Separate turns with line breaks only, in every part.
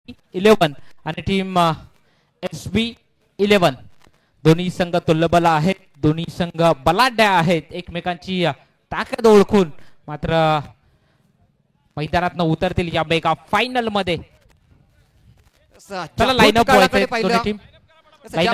11 आणि team SB11 दोन्ही संघ तुल्यबल आहेत, दोन्ही संघ बलाढ्य आहेत, एकमेकांची ताकद ओळखून मात्र मैदानात उतरतील या मेगा फायनल मध्ये। चला लाईनअप दोन्ही टीम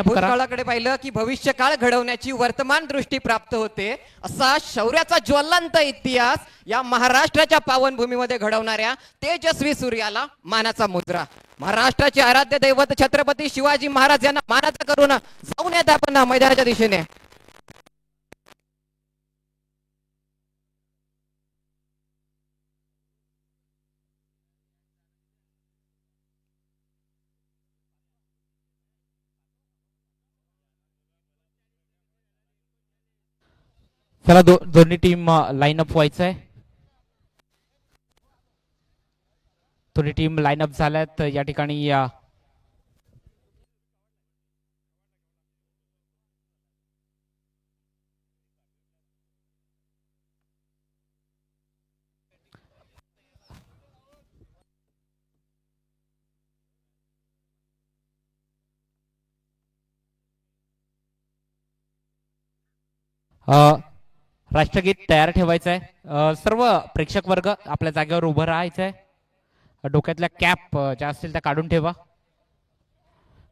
भूतकाळाकडे पाहिलं की भविष्य काळ घडवण्याची वर्तमान दृष्टी प्राप्त होते, असा शौर्याचा ज्वलंत इतिहास या महाराष्ट्राच्या पावनभूमीमध्ये घडवणाऱ्या तेजस्वी सूर्याला मानाचा मुद्रा। महाराष्ट्राचे आराध्य दैवत छत्रपती शिवाजी महाराज यांना मानाचा करून जाऊन येत आपण मैदानाच्या दिशेने।
चला दोन्ही टीम लाईनअप व्हायचं आहे। दोन्ही टीम लाईनअप झाल्यात या ठिकाणी। राष्ट्रगीत तयार ठेवायचं आहे। सर्व प्रेक्षक वर्ग आपल्या जागेवर उभं राहायचं आहे। डोक्यातल्या कॅप ज्या असतील त्या काढून ठेवा।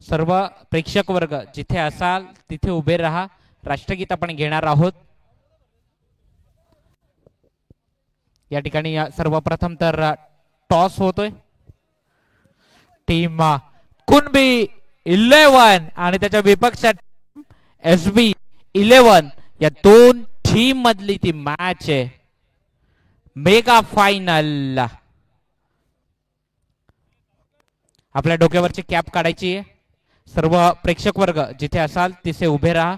सर्व प्रेक्षक वर्ग जिथे असाल तिथे उभे राहा। राष्ट्रगीत आपण घेणार आहोत। या ठिकाणी सर्वप्रथम तर टॉस होतोय। टीम कुणबी 11 आणि त्याच्या विपक्षात SB11 या दोन टीम मधली ती मॅच आहे, मेगा फायनल। आपल्या डोक्यावरची कॅप काढायची आहे। सर्व प्रेक्षक वर्ग जिथे असाल तिथे उभे राहा।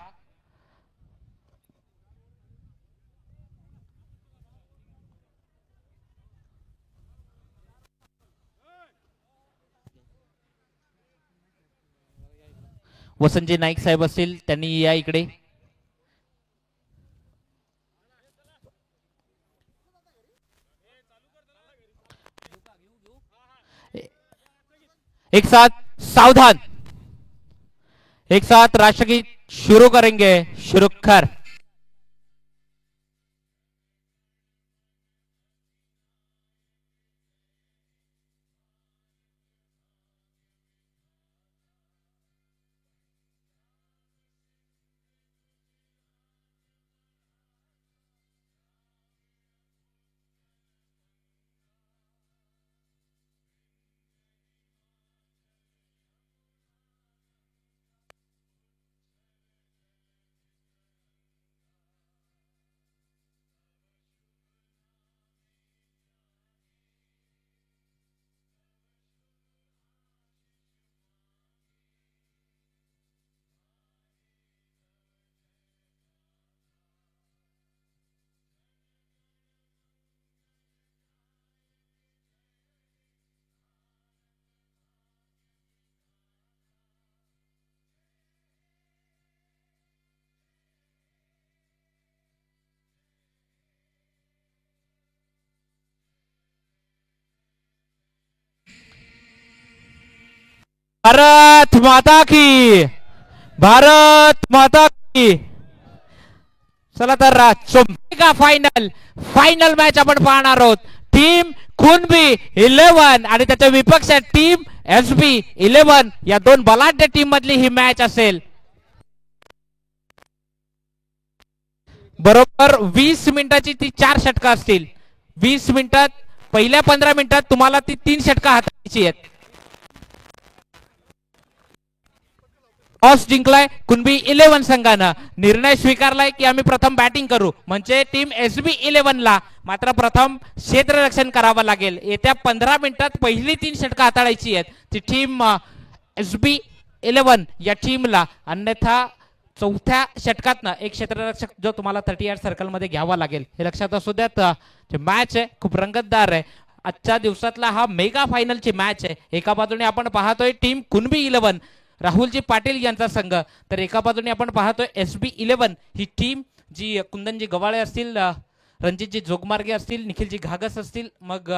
वसंतजी नाईक साहेब असतील त्यांनी या इकडे। एक साथ सावधान, एक साथ राष्ट्रगीत शुरू करेंगे। शुरू कर। भारत माता की, भारत माता की। चला तर मेगा फायनल फायनल मॅच आपण पाहणार आहोत। टीम कुणबी 11 आणि त्याच्या विपक्षात टीम SB11 या दोन बलाढ्य टीम मधली ही मॅच असेल। बरोबर 20 मिनिटाची ती 4 षटकं असतील। 20 मिनिटात पहिल्या 15 मिनिटात तुम्हाला ती 3 षटकं हाताळायची आहेत। टॉस जिंकलाय कुणबी 11 संघानं। निर्णय स्वीकारलाय की आम्ही प्रथम बॅटिंग करू, म्हणजे टीम SB11 ला मात्र प्रथम क्षेत्ररक्षण करावं लागेल। येत्या 15 मिनिटात पहिली 3 षटकं हाताळायची आहेत ती टीम SB11 या टीमला, अन्यथा चौथ्या षटकातनं एक क्षेत्ररक्षक जो तुम्हाला 38 सर्कल मध्ये घ्यावा लागेल। हे लक्षात असू द्यात। मॅच आहे खूप रंगतदार आहे। आजच्या दिवसातला हा मेगा फायनलची मॅच आहे। एका बाजूने आपण पाहतोय टीम कुणबी 11 राहुलजी पाटील यांचा संघ, तर एका बाजूने आपण पाहतोय SB11 ही टीम जी कुंदनजी गवाळे असतील, रणजितजी जोगमार्गे असतील, निखिलजी घागस असतील, मग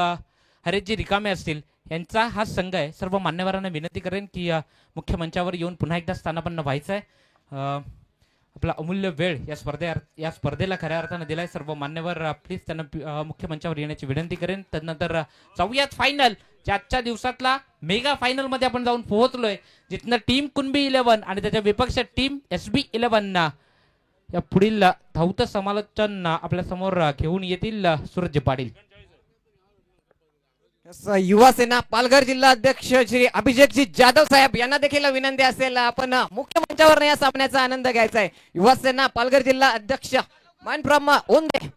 अरे जे रिकामे असतील यांचा हा संघ आहे. सर्व मान्यवरांना विनंती करेन की मुख्य मंचावर येऊन पुन्हा एकदा स्थानापन्न व्हायचं आहे. आपला अमूल्य वेळ या स्पर्धेला खऱ्या अर्थानं दिलाय. सर्व मान्यवर प्लीज त्यांना मुख्य मंचावर येण्याची विनंती करेन. त्यानंतर जाऊयात फायनल, आजच्या दिवसातला मेगा फायनल मध्ये आपण जाऊन पोहोचलोय, जिथनं टीम कुणबी 11 आणि त्याच्या विपक्ष टीम SB 11 या पुढील धावतं समालोचन आपल्या समोर घेऊन येतील सूरज पाटील.
युवा सेना पालघर जिल्हा अध्यक्ष श्री अभिषेकजी जाधव साहेब यांना देखील विनंती असेल आपण मुख्य मंचावर या सामन्याचा आनंद घ्यायचा आहे. युवा सेना पालघर जिल्हा अध्यक्ष मान फ्रॉम ओंदे.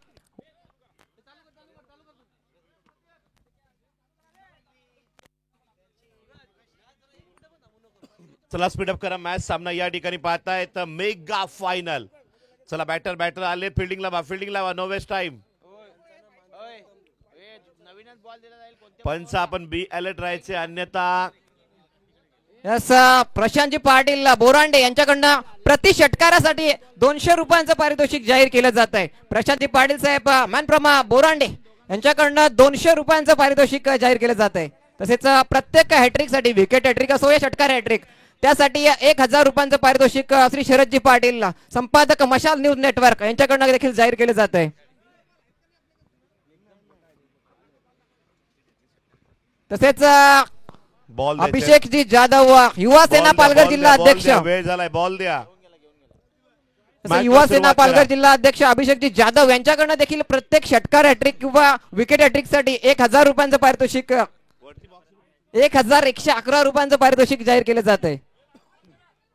चला स्पीडअप करा मॅच. सामना या ठिकाणी पाहताय तर मेगा फायनल. चला बॅटर आले, फिल्डिंगला नो वेस्ट टाइम. पंच आपण बी अलर्ट राहायचे, अन्यथा
प्रशांतजी पाटील बोरांडे यांच्याकडनं प्रति षटकारासाठी 200 रुपयांचं पारितोषिक जाहीर केलं जात आहे. प्रशांतजी पाटील साहेब मॅन फ्रॉम बोरांडे यांच्याकडनं 200 रुपयांचं पारितोषिक जाहीर केलं जात आहे. तसेच प्रत्येक हॅट्रिक साठी, विकेट हॅट्रिक असो या षटकार हॅट्रिक, त्यासाठी 1000 रुपयांचं पारितोषिक श्री शरदजी पाटील संपादक मशाल न्यूज नेटवर्क यांच्याकडनं देखील जाहीर केलं जात आहे. तसेच
बॉल
अभिषेकजी जाधव युवा सेना पालघर जिल्हा अध्यक्ष,
वेळ झालाय, बॉल द्या.
युवा सेना पालघर जिल्हा अध्यक्ष अभिषेकजी जाधव यांच्याकडनं देखील प्रत्येक षटकार हॅट्रिक किंवा विकेट हॅट्रिक साठी 1000 रुपयांचं पारितोषिक, 1111 रुपयांचं पारितोषिक जाहीर केलं जात आहे.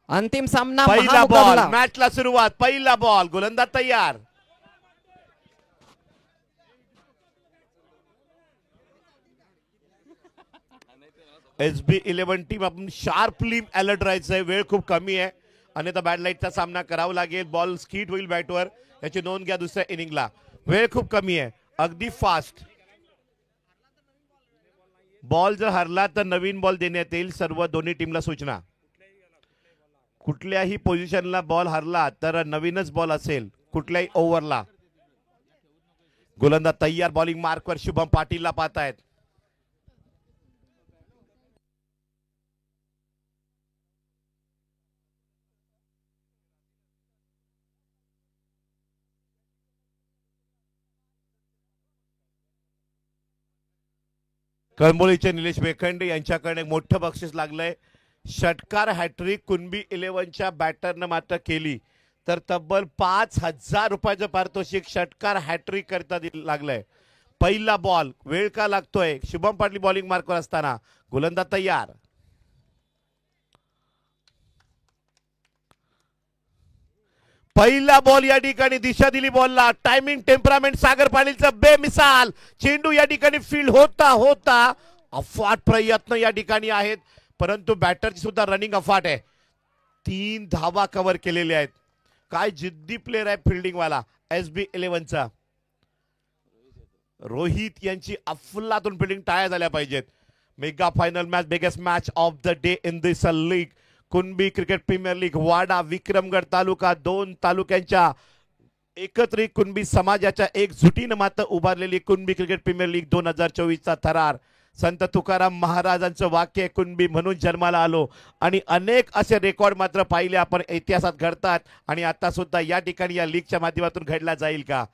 अंतिम सामना,
पहिला बॉल, मॅचला सुरुवात. पहिला बॉल, गोलंदाज तयार. SB 11 टीम आपण शार्पली अलर्ट राहायचंय. वेळ खूप कमी आहे, अन्यथा बॅड लाईटचा सामना करावा लागेल. बॉल स्कीट होईल बॅटवर, याची नोंद घ्या. दुसऱ्या इनिंगला वेळ खूप कमी आहे, अगदी फास्ट. बॉल जर हरला तर नवीन बॉल देण्यात येईल. सर्व दोन्ही टीमला सूचना. कुठल्याही पोझिशनला बॉल हरला तर नवीनच बॉल असेल कुठल्याही ओव्हरला. गोलंदाज तयार, बॉलिंग मार्कवर शुभम पाटीलला पाहतायत. कळंबोलीचे निलेश बेखंडे यांच्याकडे मोठं बक्षीस लागलंय. षटकार हॅट्रिक कुणबी 11च्या बॅटरनं मात्र केली तर तब्बल 5000 रुपयाचं पारितोषिक षटकार हॅट्रिक करता लागलंय. पहिला बॉल, वेळ का लागतोय? शुभम पाटील बॉलिंग मार्कवर असताना. गोलंदाज तयार. पहिला बॉल या ठिकाणी दिशा दिली बॉलला. टायमिंग, टेम्परामेंट सागर पाटीलचं बेमिसाल. चेंडू या ठिकाणी फील्ड होता अफाट प्रयत्न या ठिकाणी आहेत, परंतु बॅटरची सुद्धा रनिंग अफाट आहे. 3 धावा कव्हर केलेल्या आहेत. काय जिद्दी प्लेअर आहे फिल्डिंग वाला SB 11चा. रोहित यांची अफलातून फिल्डिंग टाळ्या झाल्या पाहिजेत. Mega final match, biggest match of the day in this league. Kunbi cricket premier league Wada Vikramgad taluka, 2 तालुक्यांच्या एकत्रित कुणबी समाजाच्या एकजुटीनं मात्र उभारलेली कुणबी क्रिकेट प्रीमियर लीग 2024चा थरार. संत तुकाराम महाराजांचं वाक्य, कुणबी म्हणून जन्माला आलो. आणि अनेक असे रेकॉर्ड मात्र पाहिले आपण इतिहासात घडतात आणि आता सुद्धा या ठिकाणी या लीगच्या माध्यमातून घडला जाईल का?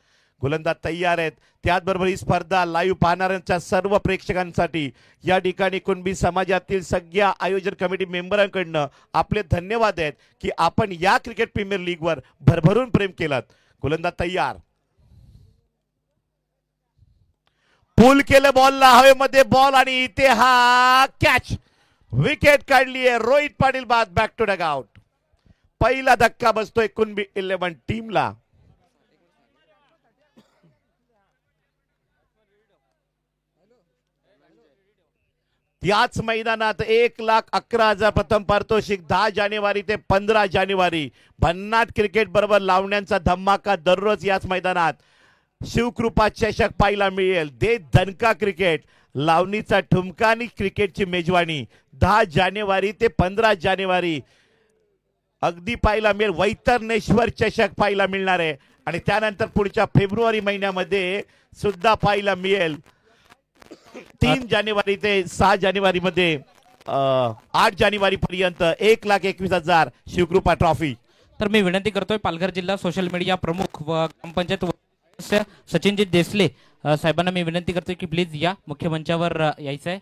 गोलंदाज तयार आहेत. त्याचबरोबर ही स्पर्धा लाईव्ह पाहणाऱ्यांच्या सर्व प्रेक्षकांसाठी या ठिकाणी कुणबी समाजातील सगळ्या आयोजन कमिटी मेंबरांकडनं आपले धन्यवाद आहेत की आपण या क्रिकेट प्रीमियर लीगवर भरभरून प्रेम केलं. गोलंदाज तयार. पुल केलं बॉलला, हवेमध्ये बॉल आणि इथे हा कॅच. विकेट काढली आहे. रोहित पाटील बाद, बॅक टू डग आउट. पहिला धक्का बसतोय कुणबी 11 टीमला. याच मैदानात 1,11,000 प्रथम पारितोषिक. 10 जानेवारी ते 15 जानेवारी भन्नाट क्रिकेट बरोबर लावण्यांचा धमाका दररोज याच मैदानात. शिवकृपा चषक पाहायला मिळेल. दे दणका क्रिकेट, लावणीचा ठुमका आणि क्रिकेटची मेजवानी. 10 जानेवारी ते 15 जानेवारी अगदी पाहायला मिळेल. वैतरणेश्वर चषक पाहायला मिळणार आहे आणि त्यानंतर पुढच्या फेब्रुवारी महिन्यामध्ये सुद्धा पाहायला मिळेल 3 जानेवारी ते 6 जानेवारी मध्ये 8 जानेवारी पर्यंत 1,21,000 शिवकृपा ट्रॉफी.
तर मी विनंती करतोय पालघर जिल्हा सोशल मीडिया प्रमुख व ग्रामपंचायत सदस्य सचिनजी देसले साहेबांना मी विनंती करतोय की प्लीज या मुख्य मंचावर यायचं आहे.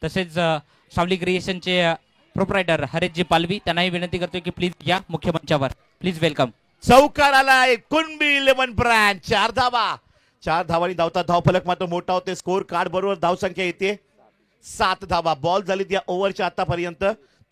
तसेच सावली क्रिएशनचे प्रोप्रायटर हरेशजी पालवी त्यांनाही विनंती करतोय की प्लीज या मुख्य मंचावर. Please welcome.
चौकार आलाय कुणबी 11 ब्रँड. 4 धावा. 4 धावांनी धावता धावफलक मात्र मोठा होते. स्कोर कार्ड बरोबर धावसंख्या येते 7 धावा. बॉल झाली या ओव्हरच्या आतापर्यंत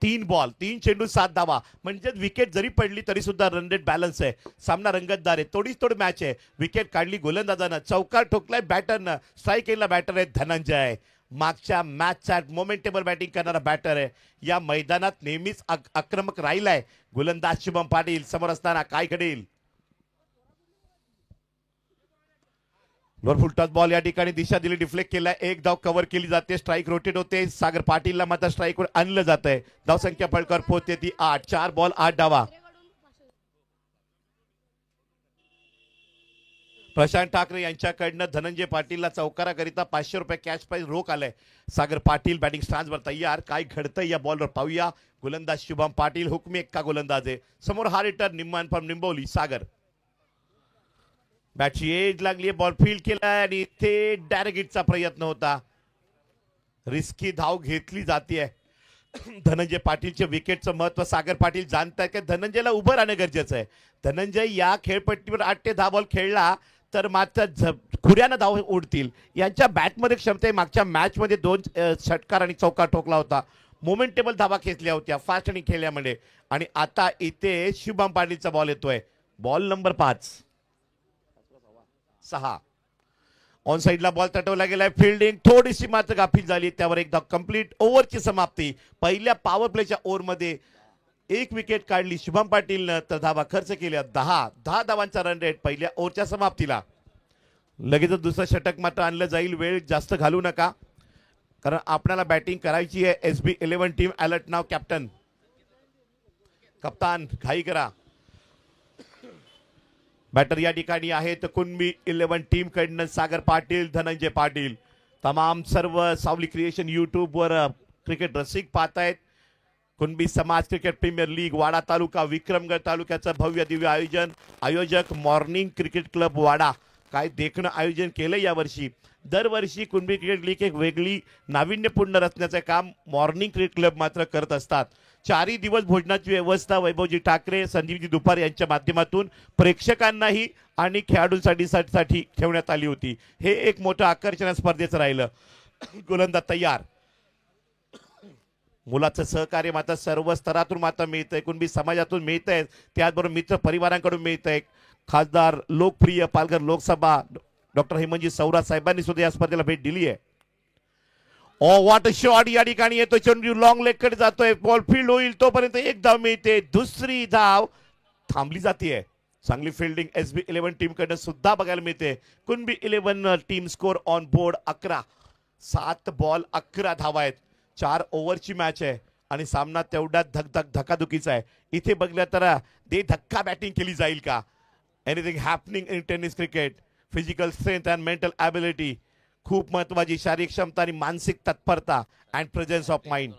3 बॉल 3 चेंडू 7 धावा. म्हणजे विकेट जरी पडली तरी सुद्धा रन रेट बॅलन्स आहे. सामना रंगतदार आहे. तोड मॅच आहे. विकेट काढली गोलंदाजानं. चौकार ठोकलाय बॅटरनं. स्ट्राईक केला बॅटर आहे धनंजय. मागच्या मॅचचा मोमेंटेबल बॅटिंग करणारा बॅटर आहे. या मैदानात नेहमीच आक्रमक राहिलाय गोलंदाज शुभम पाटील. समोर असताना काय घडेल. लोअर फुल टच बॉल या ठिकाणी दिशा दिली. डिफ्लेक्ट केला. एक धाव कव्हर केली जाते. स्ट्राईक रोटेट होते. सागर पाटीलला मात्र स्ट्राईकवर आणलं जात आहे. धावसंख्या पळकर पोहोचते ती 8. 4 बॉल 8 धावा. प्रशांत ठाकरे यांच्याकडनं धनंजय पाटीलला चौकाराकरिता 500 रुपये कॅश प्राइज रोख आलाय. सागर पाटील बॅटिंग स्टान्सवर तयार. काय घडतंय या बॉलवर पाहूया. गोलंदाज शुभम पाटील. हुकमी एक्का गोलंदाज आहे. समोर हा रिटर्न निम्मान फ्रॉम निंबोली. सागर बॅटची एज लागली. बॉल फील्ड केलाय आणि इथे डायरेक्टचा प्रयत्न होता. रिस्की धाव घेतली जाते. धनंजय पाटीलच्या विकेटचं महत्व सागर पाटील जाणताय की धनंजयला उभं राहणं गरजेचं आहे. धनंजय या खेळपट्टीवर 8 ते 10 बॉल खेळला तर मात्र खुऱ्यानं धाव उडतील. यांच्या बॅटमध्ये क्षमता आहे. मागच्या मॅचमध्ये 2 षटकार आणि चौकार ठोकला होता. मोमेंटेबल धावा खेचल्या होत्या फास्ट आणि खेळल्यामध्ये. आणि आता इथे शुभम पाटीलचा बॉल येतोय. बॉल नंबर 5 6 ऑन साइडला बॉल तटवला गेलाय. फिल्डिंग थोडीशी मात्र गाफील झाली. त्यावर एकदा कंप्लीट ओव्हरची समाप्ती. पहिल्या पॉवर प्लेच्या ओव्हरमध्ये 1 विकेट काढली शुभम पाटीलनं. तर धावा खर्च केल्या 10 धावांचा रन रेट पहिल्या ओव्हरच्या समाप्तीला. लगेच दुसरं षटक मात्र आणलं जाईल. वेळ जास्त घालू नका कारण आपल्याला बॅटिंग करायची आहे. SB 11 टीम अलर्ट नाव. कॅप्टन कप्तान घाई करा. बॅटर या ठिकाणी आहेत कुणबी 11 टीम कडनं सागर पाटील धनंजय पाटील. तमाम सर्व सावली क्रिएशन यूट्यूबवर क्रिकेट रसिक पाहतायत. कुणबी समाज क्रिकेट प्रीमियर लीग वाडा तालुका विक्रमगड तालुक्याचं भव्य दिव्य आयोजन. आयोजक मॉर्निंग क्रिकेट क्लब वाडा. काय देखणं आयोजन केलं यावर्षी. दरवर्षी कुणबी क्रिकेट लीग एक वेगळी नाविन्यपूर्ण रचण्याचं काम मॉर्निंग क्रिकेट क्लब मात्र करत असतात. 4 दिवस भोजनाची व्यवस्था वैभवजी ठाकरे संदीपजी दुपार यांच्या माध्यमातून प्रेक्षकांनाही आणि खेळाडूंसाठी ठेवण्यात आली होती. हे एक मोठं आकर्षण स्पर्धेचं राहिलं. गोलंदाज तयार. मुलाचं सहकार्य मात्र सर्व स्तरातून मात्र मिळतंय. कुणबी समाजातून मिळतंय. त्याचबरोबर मित्र परिवारांकडून मिळतंय. खासदार लोकप्रिय पालघर लोकसभा डॉक्टर हेमंतजी सौराज साहेबांनी सुद्धा या स्पर्धेला भेट दिली आहे. व्हॉट अ शॉट या ठिकाणी येतो. चेंडू लॉंग लेग कडे जातोय. बॉल फील्ड होईल तोपर्यंत 1 धाव मिळते. दुसरी धाव थांबली जाते. चांगली फिल्डिंग SB 11 टीम कडे सुद्धा बघायला मिळते. Kunbi 11 team score on board 11. 7 ball 11 धावा आहेत. 4 ओव्हरची मॅच आहे आणि सामना तेवढा धकाधुकीचा आहे. इथे बघलं तर धक्का बॅटिंग केली जाईल का. Anything happening in tennis cricket. Physical strength and mental ability खूप महत्वाची. शारीरिक क्षमता आणि मानसिक तत्परता अँड प्रेझेन्स ऑफ माइंड.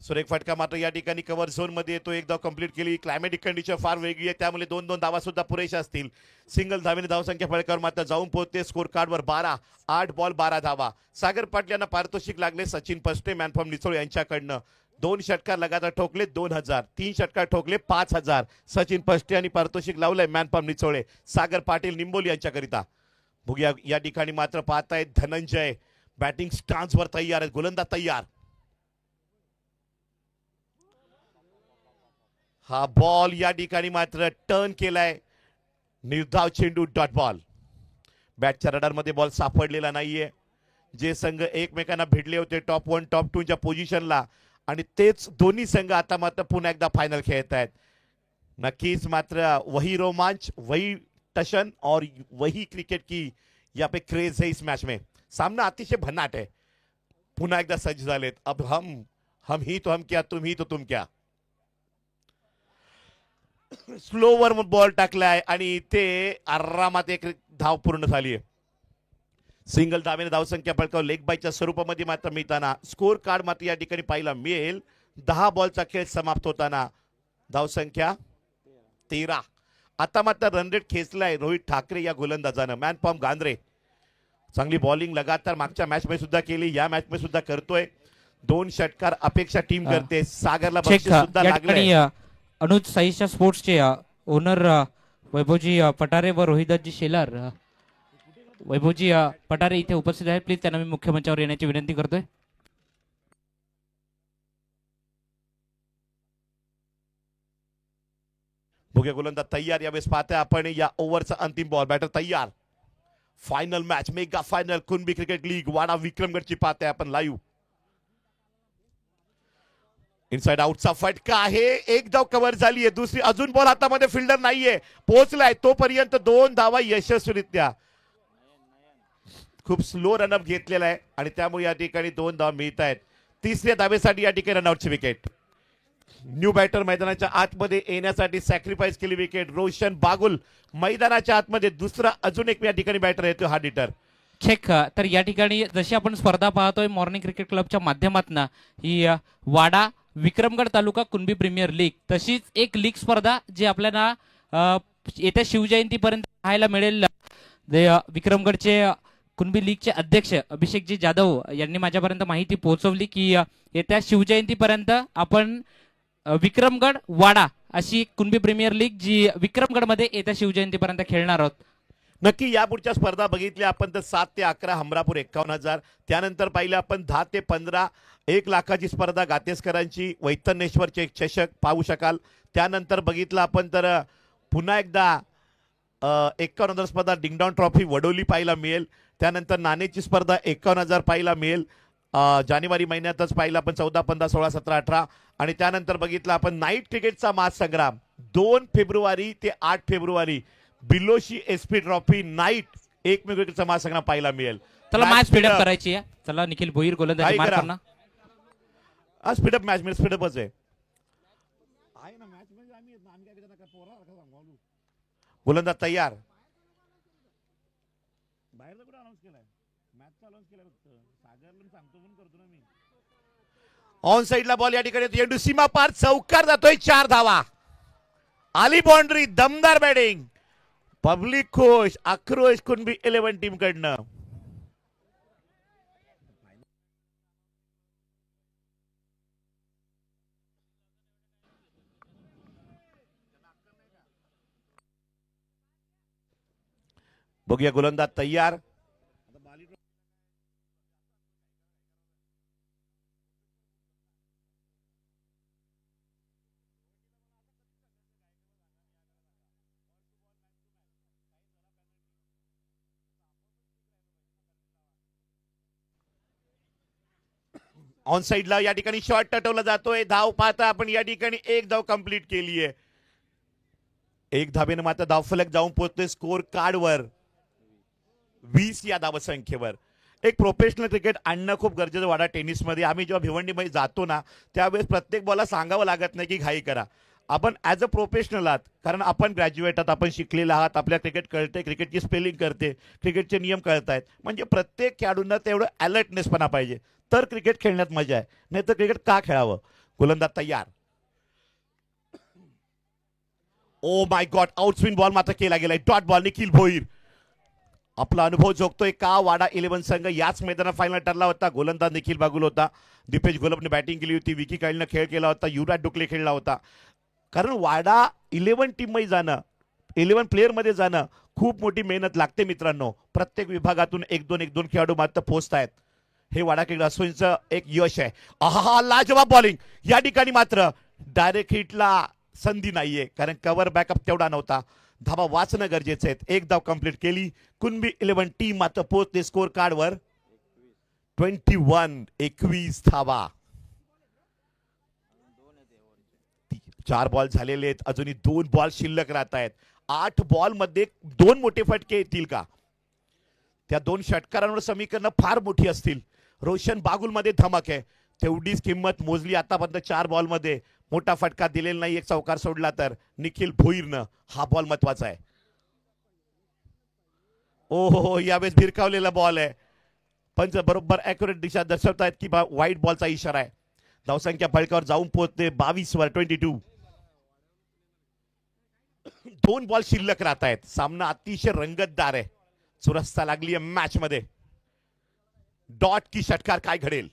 सुरेख फटका मात्र या ठिकाणी कव्हर झोन मध्ये येतो. एक धाव कंप्लीट केली. क्लायमॅटिक कंडिशन फार वेगळी आहे त्यामुळे 2-2 धावा सुद्धा पुरेशा असतील. सिंगल धावेने धावसंख्या फळकावर मात्र जाऊन पोहोचते. स्कोर कार्डवर 12. 8 बॉल 12 धावा. सागर पाटील यांना पारितोषिक लागले सचिन पस्टे मॅन फ्रॉम निचोळे यांच्याकडनं. 2 षटकार लगातार ठोकले 2000. 3 षटकार ठोकले 5000. सचिन पस्टे यांनी पारितोषिक लावलंय मॅन फ्रॉम निचोळे सागर पाटील निंबोली यांच्याकरिता. बघूया या ठिकाणी मात्र पाहतायत धनंजय बॅटिंग स्टान्सवर तयार आहेत. गोलंदाज तयार. हा बॉल या ठिकाणी मात्र टर्न केलाय. निर्धाव चेंडू डॉट बॉल. बॅटच्या रडारमध्ये बॉल सापडलेला नाहीये. जे संघ एकमेकांना भिडले होते टॉप 1 टॉप 2 च्या पोझिशनला आणि तेच दोन्ही संघ आता मात्र पुन्हा एकदा फायनल खेळत आहेत. नक्कीच मात्र वही रोमांच वही टशन और वही क्रिकेट की यहाँ पे क्रेज है इस मैच में. सामना अतिशय भन्नाट है. पुन्हा एकदा सज्ज झालेत. अब हम ही तो हम क्या तुम ही तो तुम क्या. स्लोवर बॉल टाकलाय आणि ते आरामात एक धाव पूर्ण झाली आहे. सिंगल धावेने धावसंख्या पळकाव लेग बायच्या स्वरूपामध्ये मात्र मिळताना स्कोर कार्ड मात्र या ठिकाणी पाहायला मिळेल. 10 बॉलचा खेळ समाप्त होताना धावसंख्या 13. आता मात्र रन रेट खेचलाय रोहित ठाकरे या गोलंदाजानं. मॅन फॉर्म गांद्रे चांगली बॉलिंग लगातार मागच्या मॅच मध्ये सुद्धा केली, या मॅच मध्ये सुद्धा करतोय. 2 षटकार अपेक्षा टीम करते. सागरला बक्षीस सुद्धा लागले.
अनुज साईशा स्पोर्ट्सचे ओनर वैभवजी पटारे व रोहिदासजी शेलार, वैभवजी पटारे इथे उपस्थित आहेत. प्लीज त्यांना मी मुख्य मंचावर येण्याची विनंती करतोय.
भोग्या गोलंदाज तयार. यावेळेस पाहताय आपण या ओव्हरचा अंतिम बॉल. बॅटर तयार. Final match, mega final Kunbi cricket league Wada विक्रमगडची पाहताय आपण लाईव्ह. इनसाइड आउटचा फटका आहे. एक धाव कव्हर झाली आहे. दुसरी अजून बॉल हातामध्ये, फिल्डर नाहीये, पोहोचलाय तोपर्यंत 2 धावा यशस्वीरित्या. खूप स्लो रनअप घेतलेला आहे आणि त्यामुळे या ठिकाणी 2 धावा मिळत आहेत. तिसऱ्या धावेसाठी या ठिकाणी रनआउटची विकेट. न्यू बॅटर मैदानाच्या आतमध्ये येण्यासाठी सॅक्रिफाईस केली विकेट. रोशन बागुल मैदानाच्या आतमध्ये. दुसरा अजून एक या ठिकाणी बॅटर येतो हार्ड हिटर.
चेक. तर या ठिकाणी जशी आपण स्पर्धा पाहतोय मॉर्निंग क्रिकेट क्लबच्या माध्यमातून, ही वाडा विक्रमगड तालुका कुणबी प्रीमियर लीग, तशीच एक लीग स्पर्धा जी आपल्याला येत्या शिवजयंतीपर्यंत पाहायला मिळेल. विक्रमगडचे कुणबी लीगचे अध्यक्ष अभिषेकजी जाधव यांनी माझ्यापर्यंत माहिती पोहोचवली की येत्या शिवजयंतीपर्यंत आपण विक्रमगड वाडा अशी कुणबी प्रीमियर लीग जी विक्रमगडमध्ये येत्या शिवजयंतीपर्यंत खेळणार आहोत.
नक्की या पुढच्या स्पर्धा बघितल्या आपण तर 7 ते 11 हमरापूर 51,000. त्यानंतर पाहिलं आपण 10 ते 15 1 लाखाची स्पर्धा गातेसकरांची वैतरणेश्वर चषक पाहू शकाल. त्यानंतर बघितलं आपण तर पुन्हा एकदा 51,000 स्पर्धा डिंगडॉन ट्रॉफी वडोली पाहायला मिळेल. त्यानंतर नाणेची स्पर्धा 51,000 पाहायला मिळेल. जानेवारी महिन्यातच पाहिलं आपण 14, 15, 16, 17, 18. आणि त्यानंतर बघितलं आपण नाईट क्रिकेटचा महासंग्राम 2 फेब्रुवारी ते 8 फेब्रुवारी बिलोशी एसपी ट्रॉफी नाईट एकमेव क्रिकेटचा महासंग्राम पाहायला मिळेल.
चला मॅच स्पीडअप करायची आहे. चला निखिल भोईर गोलंदाजी मार करणार.
स्पीडअप मॅच म्हणजे स्पीडअपच आहे. गोलंदाज तयार. ऑन साइडला बॉल या ठिकाणी येतो. सीमा पार चौकार जातोय. 4 धावा. आली बाउंड्री. दमदार बॅटिंग. पब्लिक खुश, आक्रोश कुणबी 11 टीम कडनं. बघूया गोलंदाज तयार. ऑन साइडला या ठिकाणी शॉट टटवला जातोय. धाव पाहता आपण या ठिकाणी 1 धाव कंप्लीट केली आहे. 1 धावेने मात्र धावफलक जाऊन पोहोचतोय स्कोर कार्डवर 20 या धावसंख्येवर. एक प्रोफेशनल क्रिकेट आणणं खूप गरजेचं वाडा टेनिसमध्ये. आम्ही जेव्हा भिवंडीमध्ये जातो ना त्यावेळेस प्रत्येक बॉलला सांगावं लागत नाही की घाई करा. आपण ॲज अ प्रोफेशनल आहात, कारण आपण ग्रॅज्युएट आहात, आपण शिकलेले आहात, आपल्या क्रिकेट कळते, क्रिकेटची स्पेलिंग करते, क्रिकेटचे नियम कळत आहेत. म्हणजे प्रत्येक खेळाडूंना तेवढं अलर्टनेसपणा पाहिजे, तर क्रिकेट खेळण्यात मजा आहे. नाही तर क्रिकेट का खेळावं. गोलंदाज तयार. ओ माय गॉड, आउटस्विंग बॉल मात्र केला गेलाय. Dot ball. निखिल भोईर आपला अनुभव जोगतोय का वाडा 11 संघ याच मैदानात फायनल ठरला होता. गोलंदाज निखिल बागुल होता. दीपेश गोलपने बॅटिंग केली होती. विकी काळीनं खेळ केला होता. युवराज डुकले खेळला होता. कारण वाडा 11 टीम मध्ये जाणं, 11 प्लेयर मध्ये जाणं खूप मोठी मेहनत लागते मित्रांनो. प्रत्येक विभागातून 1-2 खेळाडू मात्र पोहोचतायत. हे वाडा क्रिकेट असोसिएशनचं एक यश आहे. आहा, लाजवाब बॉलिंग. या ठिकाणी मात्र डायरेक्ट हिटला संधी नाहीये, कारण कव्हर बॅकअप तेवढा नव्हता. धावा वाचणं गरजेचं आहे. 1 धाव कंप्लीट केली. कुणबी 11 टीम मात्र पोहोचते स्कोर कार्डवर 21 धावा. 4 बॉल झालेले आहेत. अजूनही 2 बॉल शिल्लक राहत आहेत. 8 बॉल मध्ये 2 मोठे फटके येतील का? त्या 2 षटकारांवर समीकरण फार मोठी असतील. रोशन बागुल मध्ये धमक आहे, तेवढीच किंमत मोजली आतापर्यंत 4 बॉल मध्ये. मोठा फटका दिलेला नाही, एक चौकार सोडला तर निखिल भोईरनं. हा बॉल महत्वाचा आहे. ओहो, यावेळेस भिरकावलेला बॉल आहे. पंच बरोबर ऍक्युरेट दिशा दर्शवतायत की वाईट बॉलचा इशारा आहे. धावसंख्या फळकावर जाऊन पोहोचते 22 वर 22. 2 बॉल शिल्लक राहत आहेत. सामना अतिशय रंगतदार आहे. चुरस्ता लागली आहे मॅच मध्ये. डॉट की षटकार, काय घडेल?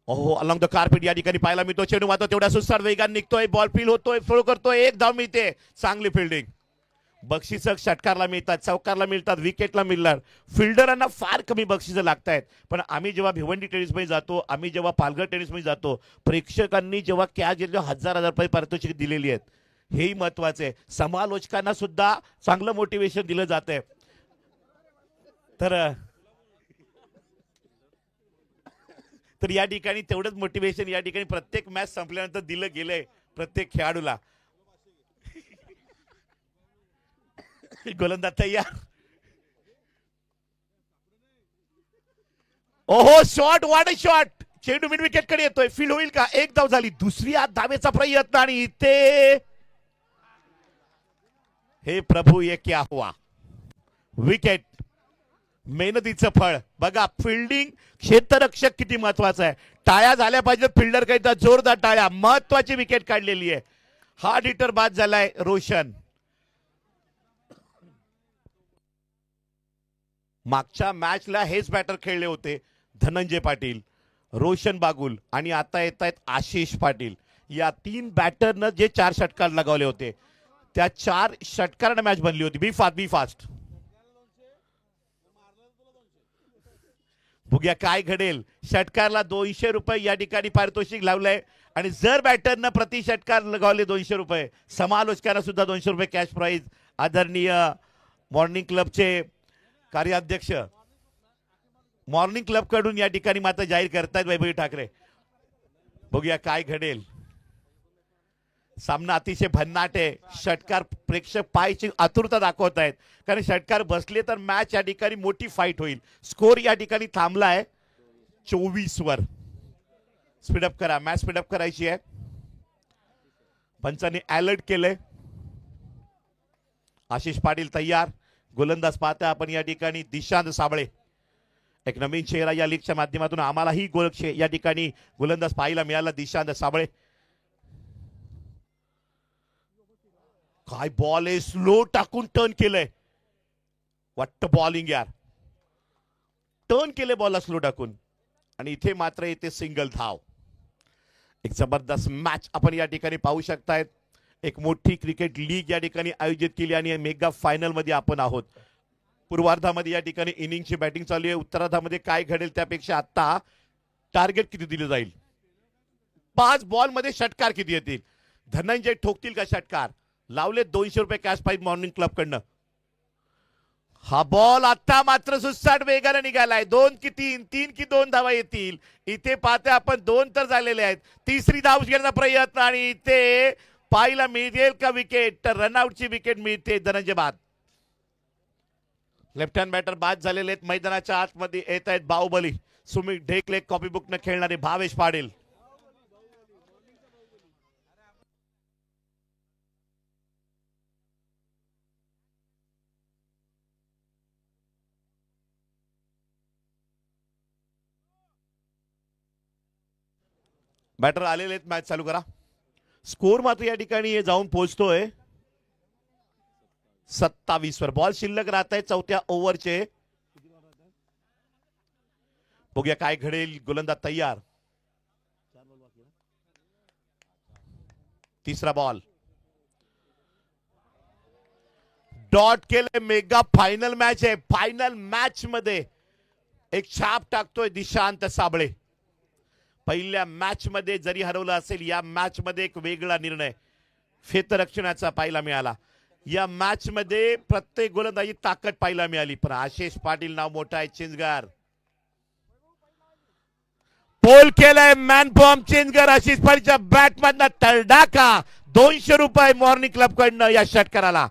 ओहो, अलॉंग द कार्पेट या ठिकाणी पाहायला मिळतो. चेंडू मात्र तेवढ्या सुसार वेगाने निघतोय. बॉल फील होतोय, थ्रो करतोय, एक धाव मिळते. चांगली फिल्डिंग. बक्षिस षटकारला मिळतात, चौकारला मिळतात, विकेटला मिळणार. फिल्डरांना फार कमी बक्षिसं लागत आहेत. पण आम्ही जेव्हा भिवंडी टेनिसमध्ये जातो, आम्ही जेव्हा पालघर टेनिसमध्ये जातो, प्रेक्षकांनी जेव्हा कॅच हजार रुपये पारितोषिक दिलेली आहेत, हेही महत्वाचे आहे. समालोचकांना सुद्धा चांगलं मोटिवेशन दिलं जात आहे. तर या ठिकाणी तेवढंच मोटिवेशन या ठिकाणी प्रत्येक मॅच संपल्यानंतर दिलं गेलंय प्रत्येक खेळाडूला. गोलंदाज तयार. ओहो, शॉट, वाट शॉट. चेंडू मिड विकेट कडे येतोय. फील्ड होईल का? एक धाव झाली. दुसरी आत धावेचा प्रयत्न आणि इथे हे प्रभू ये क्या हुआ. विकेट. मेहनतीचं फळ बघा. फिल्डिंग, क्षेत्ररक्षक किती महत्वाचा आहे. टाळ्या झाल्या पाहिजेत फिल्डर करिता, जोरदार टाळ्या. महत्वाची विकेट काढलेली आहे. हार्ड हिटर बाद झालाय रोशन. मागच्या मॅचला हेच बॅटर खेळले होते धनंजय पाटील, रोशन बागुल आणि आता येत आहेत आशिष पाटील. या 3 बॅटरनं जे 4 षटकार लगावले होते, त्या 4 षटकारांना मॅच बनली होती. बी फास्ट. बघूया काय घडेल. षटकारला 200 रुपये या ठिकाणी पारितोषिक लावलंय आणि जर बॅटरनं प्रति षटकार लगावले 200 रुपये, समालोचकांना सुद्धा 200 रुपये कॅश प्राइज. आदरणीय मॉर्निंग क्लबचे कार्याध्यक्ष मॉर्निंग क्लब कडून या ठिकाणी मात्र जाहीर करतायत वैभवी ठाकरे. बघूया काय घडेल. सामना अतिशय भन्नाट आहे. षटकार प्रेक्षक पाहायची आतुरता दाखवत आहेत, कारण षटकार बसले तर मॅच या ठिकाणी मोठी फाईट होईल. स्कोर या ठिकाणी थांबला आहे 24 वर. स्पीडअप करा, मॅच स्पीडअप करायची आहे. पंचांनी अलर्ट केलंय. आशिष पाटील तयार. गोलंदाज पाहता आपण या ठिकाणी दिशांत साबळे. एक नवीन चेहरा या लीगच्या माध्यमातून आम्हालाही या ठिकाणी गोलंदाज पाहायला मिळाला. दिशांत साबळे. काय बॉल आहे. स्लो टाकून टर्न केलंय. वाटतं बॉलिंग यार. टर्न केले बॉलला स्लो टाकून आणि इथे मात्र येते सिंगल धाव. एक जबरदस्त मॅच आपण या ठिकाणी पाहू शकतायत. एक मोठी क्रिकेट लीग या ठिकाणी आयोजित केली आणि मेगा फायनल मध्ये आपण आहोत. पूर्वार्धामध्ये या ठिकाणी इनिंगची बॅटिंग चालू आहे. उत्तरार्धामध्ये काय घडेल त्यापेक्षा आता टार्गेट किती दिले जाईल. 5 बॉल मध्ये षटकार किती येतील. धनंजय ठोकतील का षटकार. लावले 200 रुपये कॅश प्राइज मॉर्निंग क्लब कडनं. हा बॉल आता मात्र सुसाट वेगाने निघालाय. 2 की 3 की 2 धावा येतील. इथे पाहते आपण 2 तर झालेले आहेत. तिसरी धाव घेण्याचा प्रयत्न आणि इथे पाहायला मिळेल का विकेट. तर रनआउटची विकेट मिळते. धनंजय बाद. लेफ्ट हँड बॅटर बाद झालेले आहेत. मैदानाच्या आतमध्ये येत आहेत बाहुबली. सुमित ढेकले कॉपीबुक न खेळणारे भावेश पाटील. बॅटर आलेले आहेत. मॅच चालू करा. स्कोर मात्र या ठिकाणी जाऊन पोहोचतोय 27 वर. बॉल शिल्लक राहत आहे 4थ्या ओव्हरचे. बघूया काय घडेल. गोलंदाज तयार. तिसरा बॉल. डॉट केले. मेगा फायनल मॅच आहे. फायनल मॅच मध्ये एक छाप टाकतोय दिशांत साबळे. पहिल्या मॅच मध्ये जरी हरवलं असेल, या मॅच मध्ये एक वेगळा निर्णय क्षेत्ररक्षणाचा पाहायला मिळाला. या मॅच मध्ये प्रत्येक गोलंदाजी ताकद पाहायला मिळाली. पण आशिष पाटील नाव मोठा आहे. चिंचगार पोल केलाय. मॅन बॉम्ब चिंचगार. आशिष पाटीलच्या बॅट मधनं तळडाका. 200 रुपये मॉर्निंग क्लब कडनं या षटकाराला.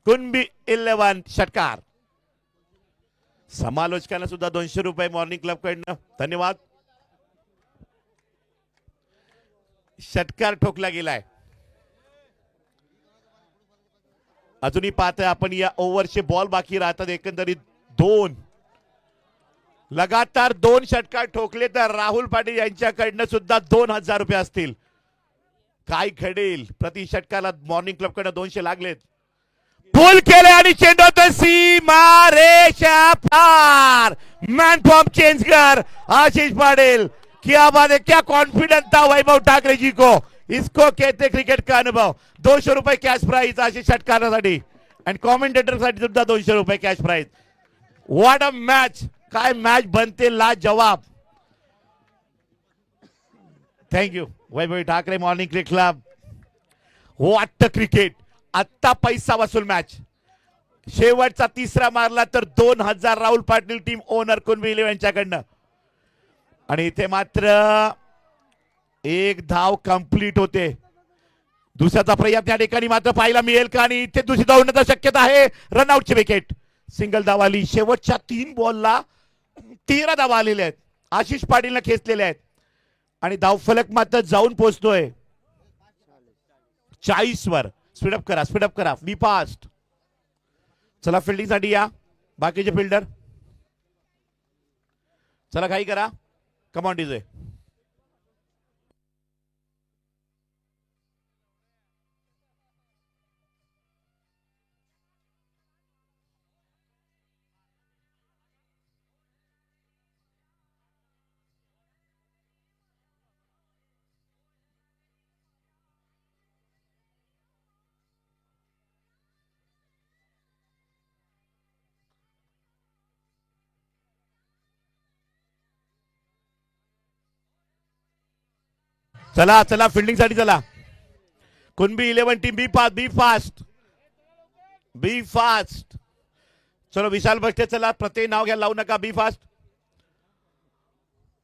कुणबी 11 षटकार. समालोचकांना सुद्धा 200 रुपये मॉर्निंग क्लब कडनं. धन्यवाद. षटकार ठोकला गेलाय. अजूनही पाहतोय आपण या ओव्हरचे बॉल बाकी राहतात. एकंदरीत लगातार दोन षटकार ठोकले तर राहुल पाटील यांच्याकडनं सुद्धा 2000 रुपये असतील. काय घडेल? प्रति षटकाला मॉर्निंग क्लब कडे 200 लागलेत. पुल केले आणि चेंडू तो सीमा रेषा पार. मॅन फॉर्म चेंज कर आशीष पाटिल. क्या बात है, क्या कॉन्फिडेंस था वैभव ठाकरे जी को. इसको कहते क्रिकेट का अनुभव. 200 रुपये कॅश प्राइज आशीष षटकारासाठी आणि कॉमेंटेटर साठी सुद्धा 200 रुपये cash prize. What a match. काय मॅच बनते लाजवाब. Thank you Vaibhav Thackeray morning cricket club. What cricket. आत्ता पैसा वसूल मॅच. शेवटचा तिसरा मारला तर 2000 राहुल पाटील टीम ओनर कुणबी 11 यांच्याकडनं. आणि इथे मात्र एक धाव कंप्लीट होते. दुसऱ्याचा प्रयत्न या ठिकाणी मात्र पाहायला मिळेल का? आणि इथे दुसरी धाव होण्याची शक्यता आहे. रनआउटची विकेट. सिंगल धाव आली. शेवटच्या 3 बॉलला 13 धावा आलेल्या आहेत. आशिष पाटीलने खेचलेले आहेत आणि धावफलक मात्र जाऊन पोहोचतोय 40 वर. स्पीडअप करा, स्पीडअप करा. बी फास्ट. चला फिल्डिंग साठी या बाकीचे फिल्डर. चला काही करा. Come on DJ. चला चला फिल्डिंग साठी चला. कुणबी 11 टीम बी फास्ट, बी फास्ट, बी फास्ट. चलो विशाल बसते. चला प्रत्येक नाव घ्या, लावू नका. बी फास्ट.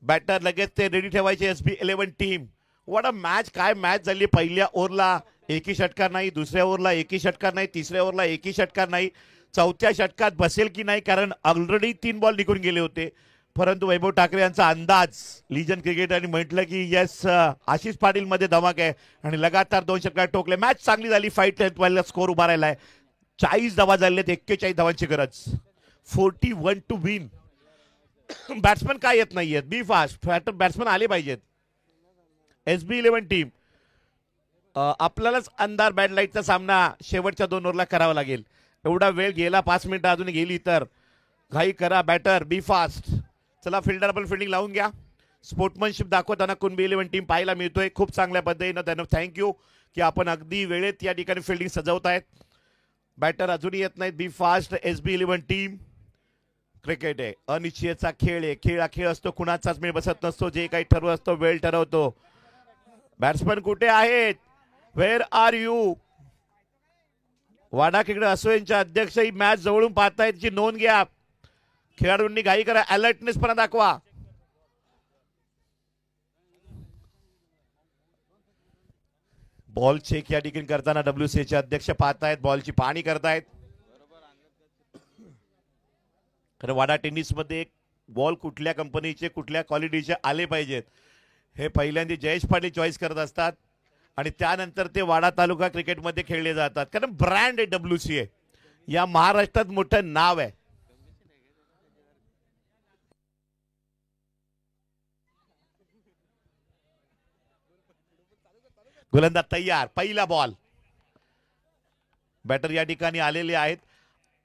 बॅटर लगेच ते रेडी ठेवायचे. SB 11 team. What a match. काय मॅच झाली. पहिल्या ओव्हरला एकही षटकार नाही, दुसऱ्या ओव्हरला एकही षटकार नाही, तिसऱ्या ओव्हरला एकही षटकार नाही. चौथ्या षटकात बसेल की नाही, कारण ऑलरेडी 3 बॉल निघून गेले होते. परंतु वैभव ठाकरे यांचा अंदाज लीजन क्रिकेट आणि म्हटलं की येस आशिष पाटील मध्ये धमाक आहे आणि लगातार 2 षटकार ठोकले. मॅच चांगली झाली. फाईट स्कोर उभा राहिलाय. 40 धावा झालेत. 41 धावांची गरज. 41 टू विन. बॅट्समन काय येत नाहीयेत. बी फास्ट. बॅट्समन आले पाहिजेत. SB 11 team. आपल्यालाच अंधार बॅड लाईटचा सामना शेवटच्या 2 ओव्हरला करावा लागेल. एवढा वेळ गेला. 5 मिनिटं अजून गेली तर घाई करा. बॅटर बी फास्ट. चला फिल्डर आपण फिल्डिंग लावून घ्या. स्पोर्ट्समनशिप दाखवताना कुणबी 11 टीम पाहायला मिळतोय. खूप चांगल्या पद्धतीनं त्यांना थँक्यू की आपण अगदी वेळेत या ठिकाणी फिल्डिंग सजवतायत. बॅटर अजूनही येत नाहीत. बी फास्ट. SB 11 team. क्रिकेट आहे, अनिश्चितचा खेळ आहे. खेळ हा खेळ असतो. कुणाचाच मेळ बसत नसतो. जे काही ठरवत असतो वेळ ठरवतो. बॅट्समन कुठे आहेत. Where are you. Wada cricket असोसिएशनच्या अध्यक्ष ही मॅच जवळून पाहतायत. ची नोंद घ्या. खेळाडूंनी घाई करा. अलर्टनेस पण दाखवा. बॉल चेक या ठिकाणी करताना WCA चे अध्यक्ष पाहतायत. बॉलची पाहणी करतायत. खरं वाडा टेनिस मध्ये बॉल कुठल्या कंपनीचे कुठल्या क्वालिटीचे आले पाहिजेत हे पहिल्यांदा जयेश पाटील चॉईस करत असतात आणि त्यानंतर ते वाडा तालुका क्रिकेटमध्ये खेळले जातात. कारण ब्रँड आहे WCA. या महाराष्ट्रात मोठं नाव आहे. गोलंदाज तयार. पहिला बॉल. बॅटर या ठिकाणी आलेले आहेत.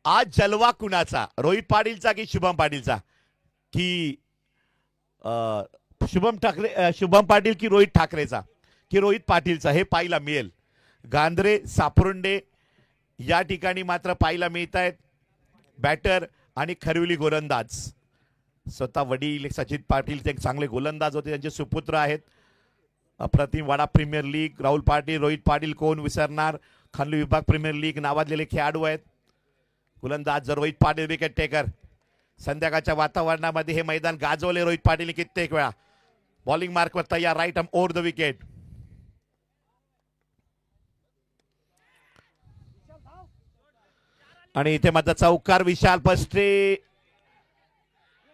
आज जलवा कुणाचा. रोहित पाटीलचा की शुभम पाटीलचा की शुभम पाटील की रोहित ठाकरेचा की रोहित पाटीलचा हे पाहायला मिळेल. गांधरे सापरुंडे या ठिकाणी मात्र पाहायला मिळत आहेत. बॅटर आणि खरवली गोलंदाज. स्वतः वडील सचिन पाटील ते चांगले गोलंदाज होते. त्यांचे सुपुत्र आहेत. अप्रतिम वाडा प्रीमियर लीग. राहुल पाटील, रोहित पाटील कोण विसरणार. खानली विभाग प्रीमियर लीग नावाजलेले खेळाडू आहेत. गोलंदाज रोहित पाटील विकेट टेकर. संध्याकाळच्या वातावरणामध्ये हे मैदान गाजवले रोहित पाटील कित्येक वेळा. बॉलिंग मार्कवर तयार. Right arm over the wicket. आणि इथे मात्र चौकार विशाल पस्टे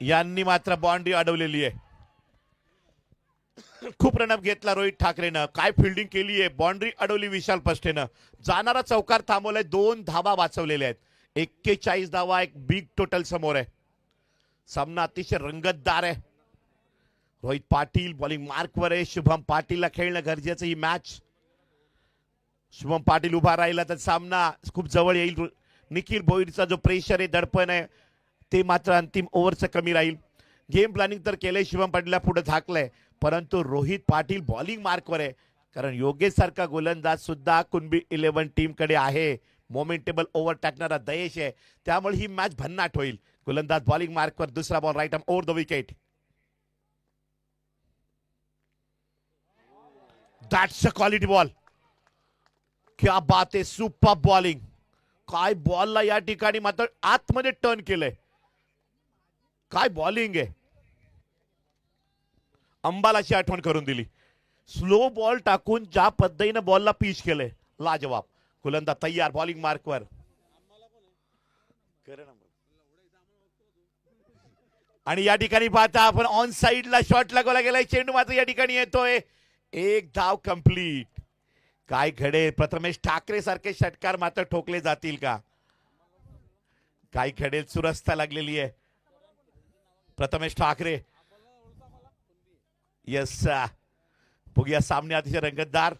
यांनी मात्र बाउंड्री अडवलेली आहे. खूप रनअप घेतला रोहित ठाकरेनं. काय फिल्डिंग केली आहे, बाउंड्री अडवली विशाल पष्टेनं. जाणारा चौकार थांबवलाय, 2 धावा वाचवलेल्या आहेत. 41 धावा, एक बिग टोटल समोर आहे. सामना अतिशय रंगतदार आहे. रोहित पाटील बॉलिंग मार्कवर आहे. शुभम पाटीलला खेळणं गरजेचं ही मॅच. शुभम पाटील उभा राहिला तर सामना खूप जवळ येईल. निखिल भोईरचा जो प्रेशर आहे, दडपण आहे, ते मात्र अंतिम ओव्हरचं कमी राहील. गेम प्लॅनिंग तर केलंय, शुभम पाटीलला पुढे झाकलंय, परंतु रोहित पाटील बॉलिंग मार्कवर आहे. कारण योगेश सारखा गोलंदाज सुद्धा कुणबी 11 टीम कडे आहे. मोमेंटेबल ओव्हर टाकणारा दयेश आहे, त्यामुळे ही मॅच भन्नाट होईल. गोलंदाज बॉलिंग मार्कवर. दुसरा ball right arm over the wicket. That's a quality ball. क्या बात आहे, सुपर बॉलिंग. काय बॉलला या ठिकाणी मात्र आतमध्ये टर्न केलंय. काय बॉलिंग आहे. अंबालाची आठवण करून दिली. स्लो बॉल टाकून ज्या पद्धतीने बॉलला पिच केलंय, लाजवाब. गोलंदाज तयार बॉलिंग मार्कवर. आणि या ठिकाणी पाहता आपण ऑन साइडला शॉट लागवला गेलाय. चेंडू मात्र या ठिकाणी येतोय. एक धाव कंप्लीट. काय घडेल, प्रथमेश ठाकरे सारखे षटकार मात्र ठोकले जातील का? काय घडेल, चुरस्ता लागलेली आहे. प्रथमेश ठाकरे. यस, बघूया. सामने अतिशय रंगतदार,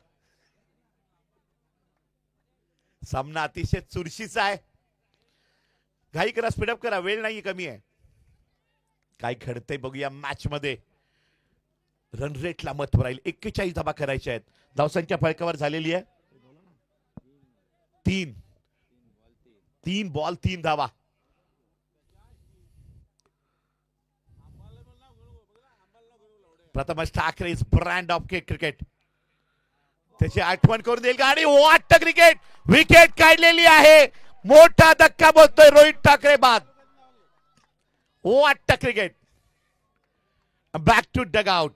सामना अतिशय चुरशीचा आहे. घाई करा, स्पीडअप करा, वेळ नाही कमी आहे. काय घडतंय बघूया मॅच मध्ये. रन रेटला महत्व राहील. 41 धावा करायच्या आहेत. धावसंख्या फळकावर झालेली आहे 3 बॉल 3 धावा. Prathamesh Thackeray is brand of cricket. त्याची आठवण करून देईल का? आणि वाटतं क्रिकेट. विकेट काढलेली आहे. मोठा धक्का बोलतोय रोहित ठाकरे बाद. वाटतं cricket. Back to dugout.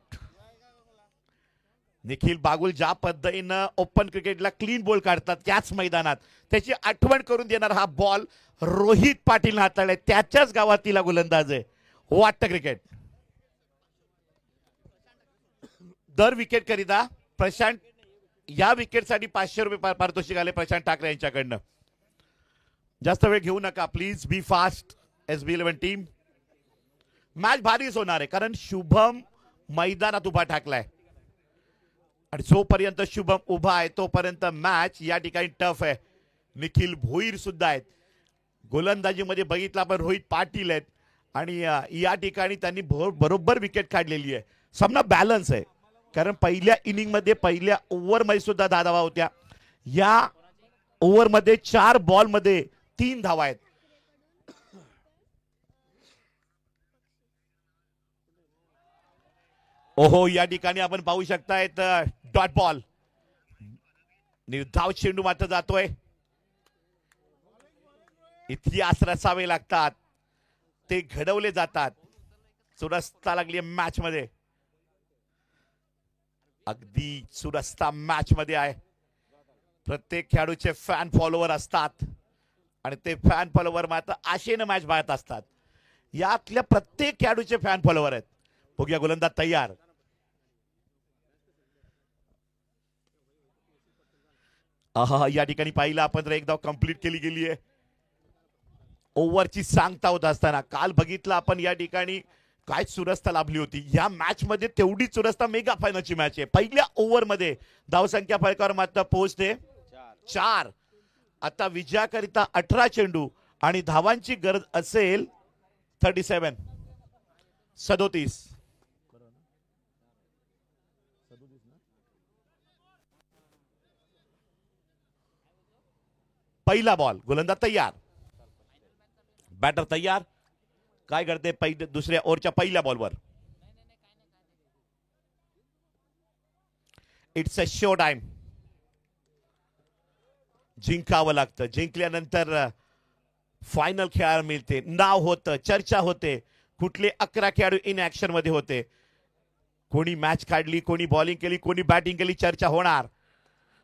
Nikhil Bagul ज्या पद्धतीनं ओपन क्रिकेटला क्लीन बॉल काढतात त्याच मैदानात त्याची आठवण करून देणार हा बॉल रोहित पाटील हाताळलाय. त्याच्याच गावातील गोलंदाज आहे. वाटतं क्रिकेट. दर विकेट करिता प्रशांत, या विकेटसाठी 500 रुपये पारितोषिक आले प्रशांत ठाकरे यांच्याकडनं. जास्त वेळ घेऊ नका please. Be fast SB 11 team. Match भारीच होणार आहे कारण शुभम मैदानात उभा ठाकलाय आणि जोपर्यंत शुभम उभा आहे तोपर्यंत मॅच या ठिकाणी टफ आहे. निखिल भोईर सुद्धा आहेत. गोलंदाजीमध्ये बघितलं आपण रोहित पाटील आहेत आणि या ठिकाणी त्यांनी बरोबर विकेट काढलेली आहे. सामना बॅलन्स आहे कारण पहिल्या इनिंग मध्ये, पहिल्या ओव्हर मध्ये सुद्धा 10 धावा होत्या. या ओव्हर मध्ये 4 बॉल मध्ये 3 धावा आहेत. ओहो, या ठिकाणी आपण पाहू शकतायत डॉट बॉल. निर्धाव चेंडू मात्र जातोय. इतिहास रचावे लागतात, ते घडवले जातात. चुरस्ता लागली मॅच मध्ये. अगदी चुरस्ता मॅच मध्ये आहे. प्रत्येक खेळाडूचे फॅन फॉलोवर असतात आणि ते फॅन फॉलोवर मात्र आशेनं मॅच पाहत असतात. यातल्या प्रत्येक खेळाडूचे फॅन फॉलोवर आहेत. बघूया गोलंदाज तयार. या ठिकाणी पाहिलं आपण तर एक धाव कंप्लीट केली गेली आहे. ओव्हरची सांगता होत असताना काल बघितलं आपण या ठिकाणी काय चुरस्ता लाभली होती. या मॅच मध्ये तेवढी चुरस्ता मेगा फायनलची मॅच आहे. पहिल्या ओव्हर मध्ये धावसंख्या फळकावर मात्र पोहोचते 4. आता विजयाकरिता 18 चेंडू आणि धावांची गरज असेल 37. पहिला बॉल. गोलंदाज तयार, बॅटर तयार. काय करते दुसऱ्या ओव्हरच्या पहिल्या बॉलवर. It's a show time. जिंकावं लागतं. जिंकल्यानंतर फायनल खेळायला मिळते, नाव होतं, चर्चा होते. कुठले 11 खेळाडू इन ऍक्शन मध्ये होते, कोणी मॅच काढली, कोणी बॉलिंग केली, कोणी बॅटिंग केली, चर्चा होणार.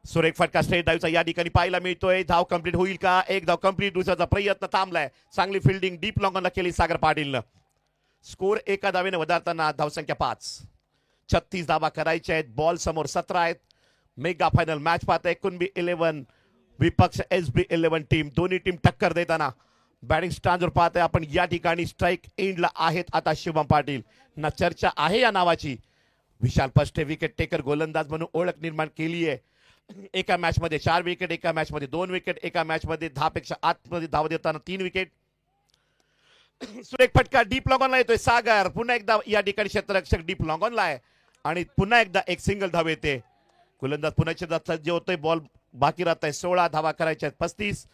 सुरेख फटका स्ट्रेट ड्राईव्हचा या ठिकाणी पाहायला मिळतोय. धाव कंप्लीट होईल का? एक धाव कंप्लीट. दुसऱ्याचा प्रयत्न थांबलाय. चांगली फिल्डिंग डीप लॉंगनला केली सागर पाटीलनं. स्कोर एका धावेने वधारताना धावसंख्या 5. 36 धावा करायच्या आहेत. बॉल समोर 17 आहेत. मेगा फायनल मॅच पाहताय कुणबी 11 विपक्ष SB 11 टीम. दोन्ही टीम टक्कर देताना बॅटिंग स्टँडवर पाहताय आपण. या ठिकाणी स्ट्राईक एंडला आहेत आता शुभम पाटील. ना चर्चा आहे या नावाची. विशाल पष्टे विकेट टेकर गोलंदाज म्हणून ओळख निर्माण केली आहे. एका मॅच मध्ये 4 विकेट, एका मॅच मध्ये 2 विकेट, एका मॅच मध्ये 10 पेक्षा आतमध्ये धाव देताना 3 विकेट. सुरेख फटका डीप लॉंग ऑनला येतोय. सागर पुन्हा एकदा या ठिकाणी क्षेत्ररक्षक डीप लॉंग ऑनला आहे आणि पुन्हा एकदा एक सिंगल धाव येते. गोलंदाज पुन्हा सज्ज होतोय. बॉल बाकी राहत आहे. 16 धावा करायच्या आहेत. 35.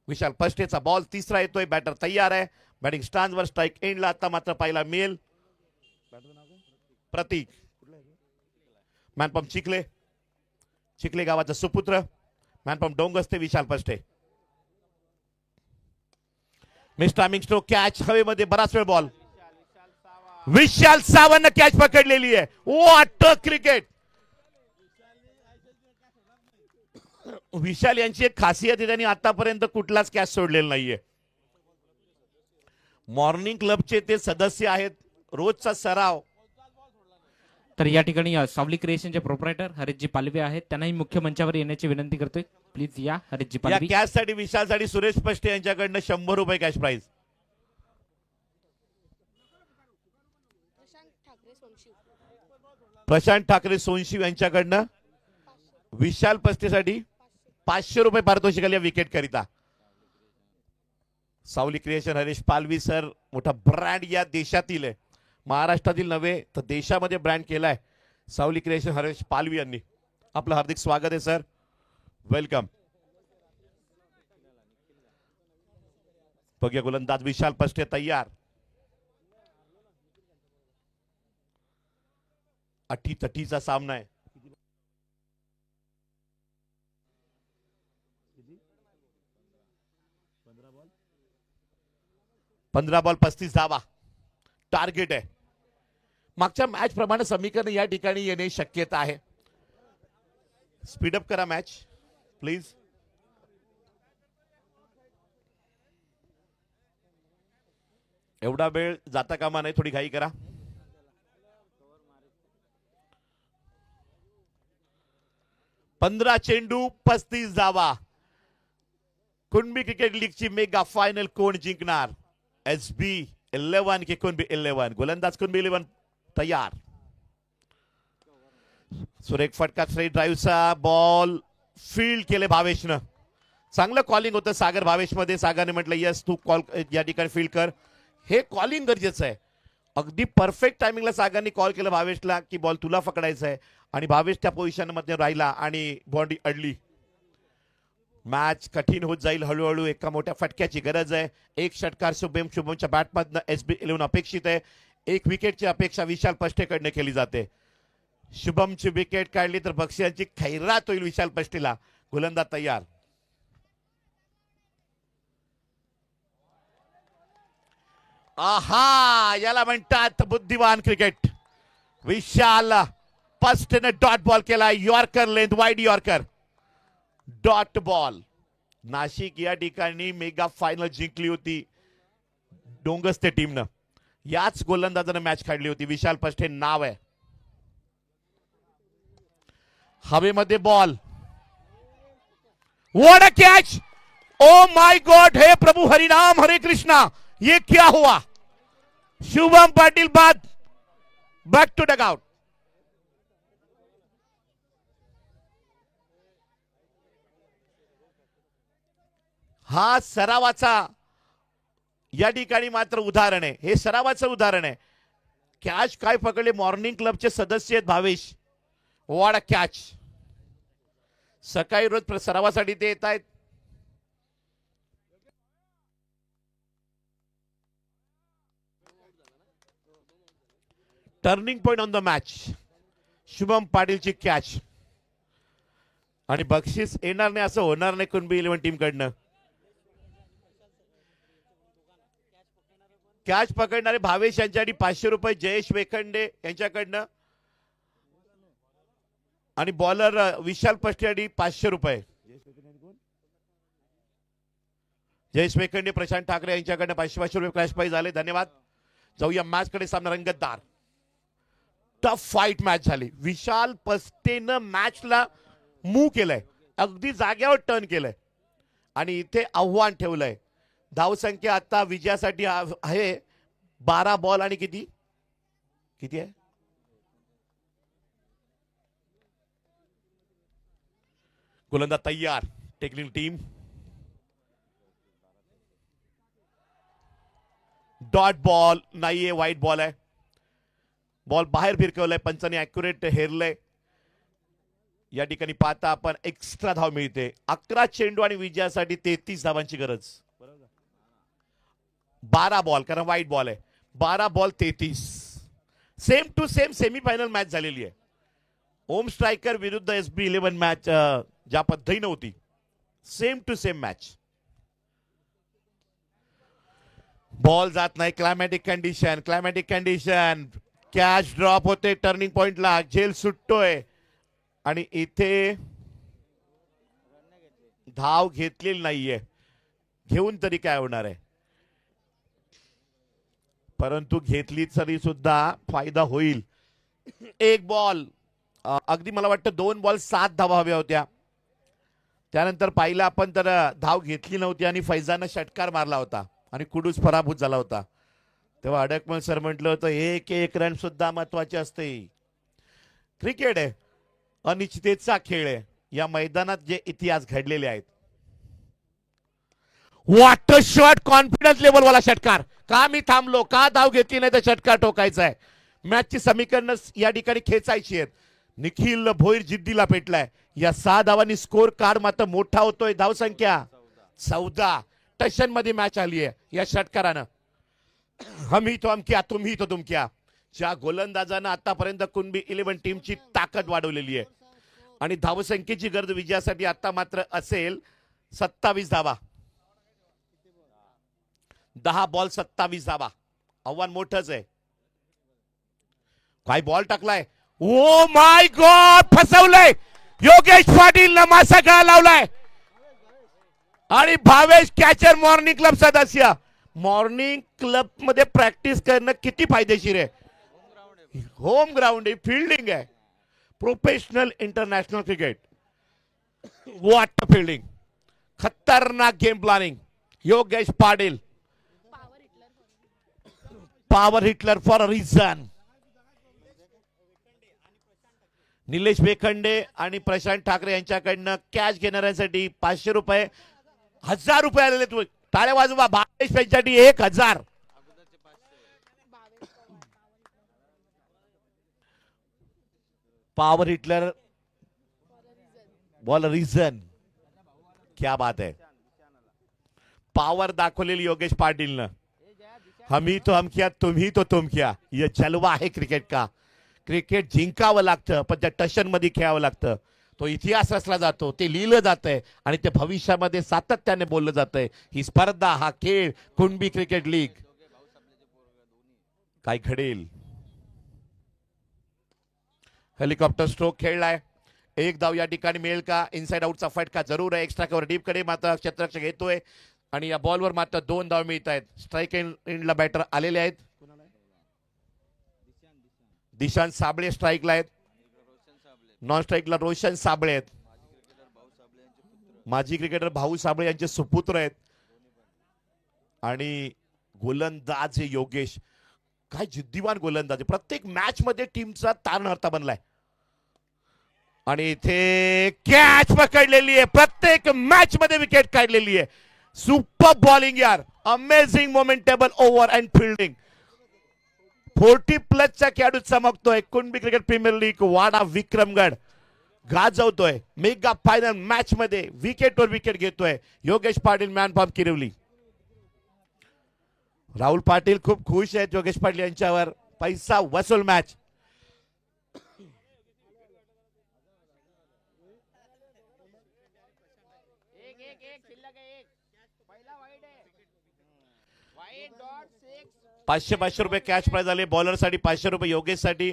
विशाल पष्टेचा बॉल तिसरा येतोय. बॅटर तयार आहे. बॅटिंग स्टँडवर स्ट्राईक एंडला आता मात्र पाहिला मिळेल. प्रतीक मॅनपंप चिखले गावाचा सुपुत्र. मॅनपंप डोंगस्ते विशाल पष्टे. मिस टायमिंग स्ट्रोक कॅच हवेमध्ये बराच वेळ बॉल. विशाल सावंत कॅच पकडलेली आहे. What a cricket. विशाल यांची एक खासियत आहे, त्यांनी आतापर्यंत कुठलाच कॅच सोडलेला नाहीये. मॉर्निंग क्लबचे ते सदस्य आहेत. रोजचा सराव.
तर या ठिकाणी सावली क्रिएशनचे प्रोप्रायटर हरीशजी पालवे आहेत. त्यांनाही मुख्य मंचावर येण्याची विनंती करतोय. प्लीज या हरीशजी
या
पालवे.
कॅच साठी विशालसाठी सुरेश पष्टे यांच्याकडनं 100 रुपये कॅश प्राइज. प्रशांत ठाकरे सोनशिव यांच्याकडनं विशाल पष्टेसाठी 500 रुपये पारितोषिक या विकेट करिता. सावली क्रिएशन हरीश पालवी सर मोठा ब्रँड या देशातील आहे. महाराष्ट्रातील नव्हे तर देशामध्ये ब्रँड केलाय सावली क्रिएशन हरीश पालवी यांनी. आपलं हार्दिक स्वागत आहे सर. वेलकम. बघूया गोलंदाज विशाल पष्टे तयार. अटीतटीचा सामना आहे. 15 बॉल 35 धावा टार्गेट आहे. मागच्या मॅच प्रमाणे समीकरण या ठिकाणी येणे शक्यता आहे. स्पीडअप करा मॅच प्लीज. एवढा वेळ जाता कामा नाही. थोडी घाई करा. पंधरा चेंडू 35 धावा. कुणबी क्रिकेट लीगची मेगा फायनल कोण जिंकणार? SB 11 की कुणबी 11? गोलंदाज कुणबी 11 तयार. सुरेख फटका स्ट्रेट ड्राईव्हचा बॉल फील्ड केले भावेशनं. चांगलं कॉलिंग होतं सागर भावेश मध्ये. सागरने म्हटलं यस तू कॉल या ठिकाणी फील्ड कर. हे कॉलिंग गरजेचं आहे. अगदी परफेक्ट टायमिंगला सागरने कॉल केलं भावेशला की बॉल तुला पकडायचा आहे आणि भावेश त्या पोझिशन मध्ये राहिला आणि बॉडी अडली. मॅच कठीण होत जाईल हळूहळू. एका मोठ्या फटक्याची गरज आहे. एक षटकार शुभमच्या बॅटमधनं SB 11 अपेक्षित आहे. एक विकेटची अपेक्षा विशाल पष्टेकडनं केली जाते. शुभमची विकेट काढली तर बक्षिसांची खैरात होईल विशाल पष्टेला. गोलंदाज तयार. आहा याला म्हणतात बुद्धिवान क्रिकेट. विशाल पष्टेने डॉट बॉल केला. Yorker length wide yorker dot ball. Nashik या ठिकाणी मेगा फायनल जिंकली होती डोंगस्ते टीमनं. याच गोलंदाजानं मॅच काढली होती. विशाल पष्टे नाव आहे. हवेमध्ये ball. What a catch. O my God. हे प्रभु हरिनाम हरे कृष्णा. ये क्या हुआ? शुभम पाटिल बाद. Back to dugout. हा सरावाचा या ठिकाणी मात्र उदाहरण आहे. हे सरावाचं उदाहरण आहे. कॅच काय पकडले मॉर्निंग क्लबचे सदस्य आहेत भावेश. What a catch. सकाळी रोज सरावासाठी ते येत आहेत. Turning point on the match. Shubham पाटीलची कॅच आणि बक्षीस येणार नाही असं होणार नाही कुणबी 11 टीम कडनं. कॅच पकडणारे भावेश यांच्यासाठी 500 रुपये. जयेश वेखंडे यांच्याकडनं आणि बॉलर विशाल पष्टे 500 रुपये. जयेश वेखंडे प्रशांत ठाकरे यांच्याकडनं 500 रुपये कॅश प्राइज आले. धन्यवाद. जाऊया मॅच कडे. सामना रंगतदार. टफ फाईट मॅच झाली. विशाल पस्टेनं मॅचला मूव्ह केलंय, अगदी जाग्यावर टर्न केलंय आणि इथे आव्हान ठेवलंय. धावसंख्या आता विजयासाठी आहे 12 बॉल आणि किती किती आहे गोलंदाज तयार. टेक्निकल टीम डॉट बॉल नाहीये, वाईट बॉल आहे. बॉल बाहेर फिरकवलाय, पंचाने ऍक्युरेट हेरलंय. या ठिकाणी पाहता आपण एक्स्ट्रा धाव मिळते. 11 चेंडू आणि विजयासाठी 33 धावांची गरज. 12 बॉल, कारण वाईट बॉल आहे. 12 ball 33. Same to same semifinal match झालेली आहे. होम स्ट्रायकर विरुद्ध SB11 मॅच ज्या पद्धतीने होती, same to same match. Ball जात नाही. क्लायमॅटिक कंडिशन कॅच ड्रॉप होते टर्निंग पॉइंटला. झेल सुटतोय आणि इथे धाव घेतलेली नाहीये. घेऊन तरी काय होणार आहे, परंतु घेतली तरी सुद्धा फायदा होईल. एक बॉल, अगदी मला वाटतं 2 बॉल 7 धावा हव्या होत्या. त्यानंतर पाहिलं आपण तर धाव घेतली नव्हती आणि फैजानं षटकार मारला होता आणि कुडूस पराभूत झाला होता. तेव्हा अडकमल सर म्हटलं होतं एक रन सुद्धा महत्वाचे असते. क्रिकेट आहे, अनिश्चिततेचा खेळ आहे. या मैदानात जे इतिहास घडलेले आहेत. वॉटर शॉट, कॉन्फिडन्स लेवल वाला षटकार. का मी थांबलो, का धाव घेतली नाही तर षटकार टोकायचा आहे. मॅचची समीकरण या ठिकाणी खेचायची आहेत. निखिल भोईर जिद्दीला पेटलाय. या 6 धावांनी स्कोर कार्ड मात्र मोठा होतोय. धावसंख्या 14. टशन मध्ये मॅच आली आहे या षटकारानं. हम तो हम क्या, तुम ही तो तुम क्या. ज्या गोलंदाजानं आतापर्यंत कुणबी 11 टीमची ताकद वाढवलेली आहे आणि धावसंख्येची गरज विजयासाठी आता मात्र असेल 27 धावा. 10 बॉल 27 धावा. आव्हान मोठंच आहे. काय बॉल टाकलाय, ओ माय गॉड, फसवलंय. योगेश पाटील न मासा गळा लावलाय आणि भावेश कॅचर मॉर्निंग क्लब सदस्य. मॉर्निंग क्लब मध्ये प्रॅक्टिस करणं किती फायदेशीर आहे. होम ग्राउंड आहे, फिल्डिंग आहे. Professional international cricket. What fielding, खतरनाक game planning. Yogesh Patil power hitter for a reason. Nilesh Wekhande आणि प्रशांत ठाकरे यांच्याकडनं कॅच घेणाऱ्यांसाठी 500 रुपये, 1000 रुपये आलेले. टाळ्या वाजवा. भावेश यांच्यासाठी 1000. Power Hitler ball reason. क्या बात है. पॉवर दाखवलेली योगेश पाटीलनं. हमी तो हम क्या, तुम्ही तो तुम क्या. ये जलवा आहे क्रिकेट का. क्रिकेट जिंकावं लागतं, पण त्या टशन मध्ये खेळावं लागतं. तो इतिहास रचला जातो, ते लिहिलं जातंय आणि ते भविष्यामध्ये सातत्याने बोललं जातंय. ही स्पर्धा, हा खेळ, कुणबी क्रिकेट लीग. काय घडेल. हेलिकॉप्टर स्ट्रोक खेळलाय. एक धाव या ठिकाणी मिळेल का. इनसाइड आउटचा फटका जरूर आहे. एक्स्ट्रा कव्हर डीप कडे मात्र क्षेत्ररक्षक येतोय आणि या बॉलवर मात्र 2 धाव मिळत आहेत. स्ट्राईक एंडला बॅटर आलेले आहेत. दिशांत साबळे स्ट्राईकला आहेत. नॉन स्ट्राईकला रोशन साबळे आहेत. माजी क्रिकेटर भाऊ साबळे यांचे सुपुत्र आहेत. आणि गोलंदाज योगेश, काय जिद्दीवान गोलंदाज. प्रत्येक मॅच मध्ये टीमचा तारणहर्ता बनलाय आणि इथे कॅच पकडलेली आहे. प्रत्येक मॅच मध्ये विकेट काढलेली आहे. सुपर बॉलिंग यार. Amazing momentable over and fielding. 40+ चा खेळाडू चमकतोय. Kunbi cricket premier league Wada Vikramgad गाजवतोय. मेगा फायनल मॅच मध्ये विकेटवर विकेट घेतोय योगेश पाटील, मॅन फ्रॉम किरवली. राहुल पाटील खूप खुश आहेत योगेश पाटील यांच्यावर. पैसा वसूल मॅच. $500 रुपये कॅश प्राइज आले. बॉलर साठी 500 रुपये योगेश साठी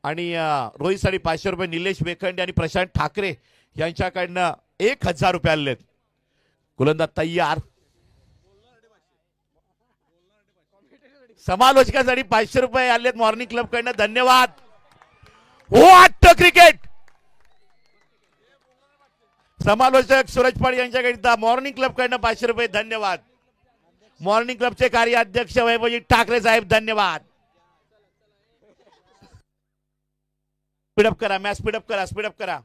आणि रोहित साठी 500 रुपये. निलेश वेखंडे आणि प्रशांत ठाकरे यांच्याकडनं 1000 रुपये आलेत. गोलंदाज तयार. समालोचकांसाठी 500 रुपये आलेत मॉर्निंग क्लब कडनं. धन्यवाद. वाट क्रिकेट. समालोचक सूरज पाड यांच्याकरिता मॉर्निंग क्लब कडनं 500 रुपये धन्यवाद. मॉर्निंग क्लबचे कार्याध्यक्ष वैभवजी ठाकरे साहेब धन्यवाद. स्पीडअप करा मॅच, स्पीडअप करा, स्पीडअप करा.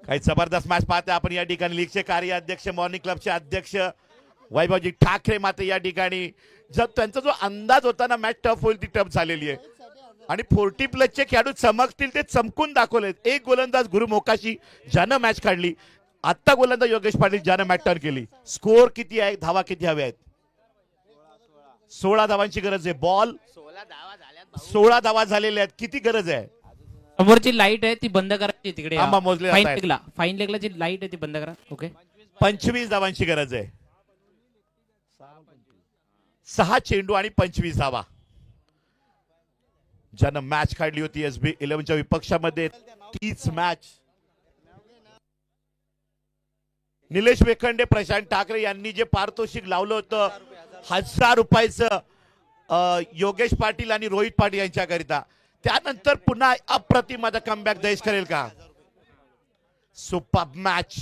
काही जबरदस्त मॅच पाहते आपण या ठिकाणी. लीगचे कार्याध्यक्ष मॉर्निंग क्लबचे अध्यक्ष वैभवजी ठाकरे मात्र या ठिकाणी जर त्यांचा जो अंदाज होता ना मॅच टफ होईल ती टफ झालेली आहे. आणि 40 प्लसचे खेळाडू चमकतील ते चमकून दाखवले. एक गोलंदाज गुरु मोकाशी ज्यानं मॅच काढली. आत्ता गोलंदाज योगेश पाटील ज्यानं मॅच टर्न केली. स्कोर किती आहे, धावा किती हव्या आहेत? 16 धावांची गरज आहे. बॉल 16 धावा झालेल्या आहेत. किती गरज आहे?
समोरची लाईट आहे ती बंद करायची तिकडे.
आंबा मोजले जात आहेत.
फाईन लेगला जी लाईट आहे ती बंद करा. ओके.
25 धावांची गरज आहे. 6 चेंडू आणि 25 धावा. ज्यानं मॅच काढली होती SB 11च्या विपक्षामध्ये तीच मॅच. निलेश वेखंडे, प्रशांत ठाकरे यांनी जे पारितोषिक लावलं होतं 1000 रुपयाचं योगेश पाटील आणि रोहित पाटील यांच्याकरिता, त्यानंतर पुन्हा अप्रतिम माझा कमबॅक देश करेल का? Super match.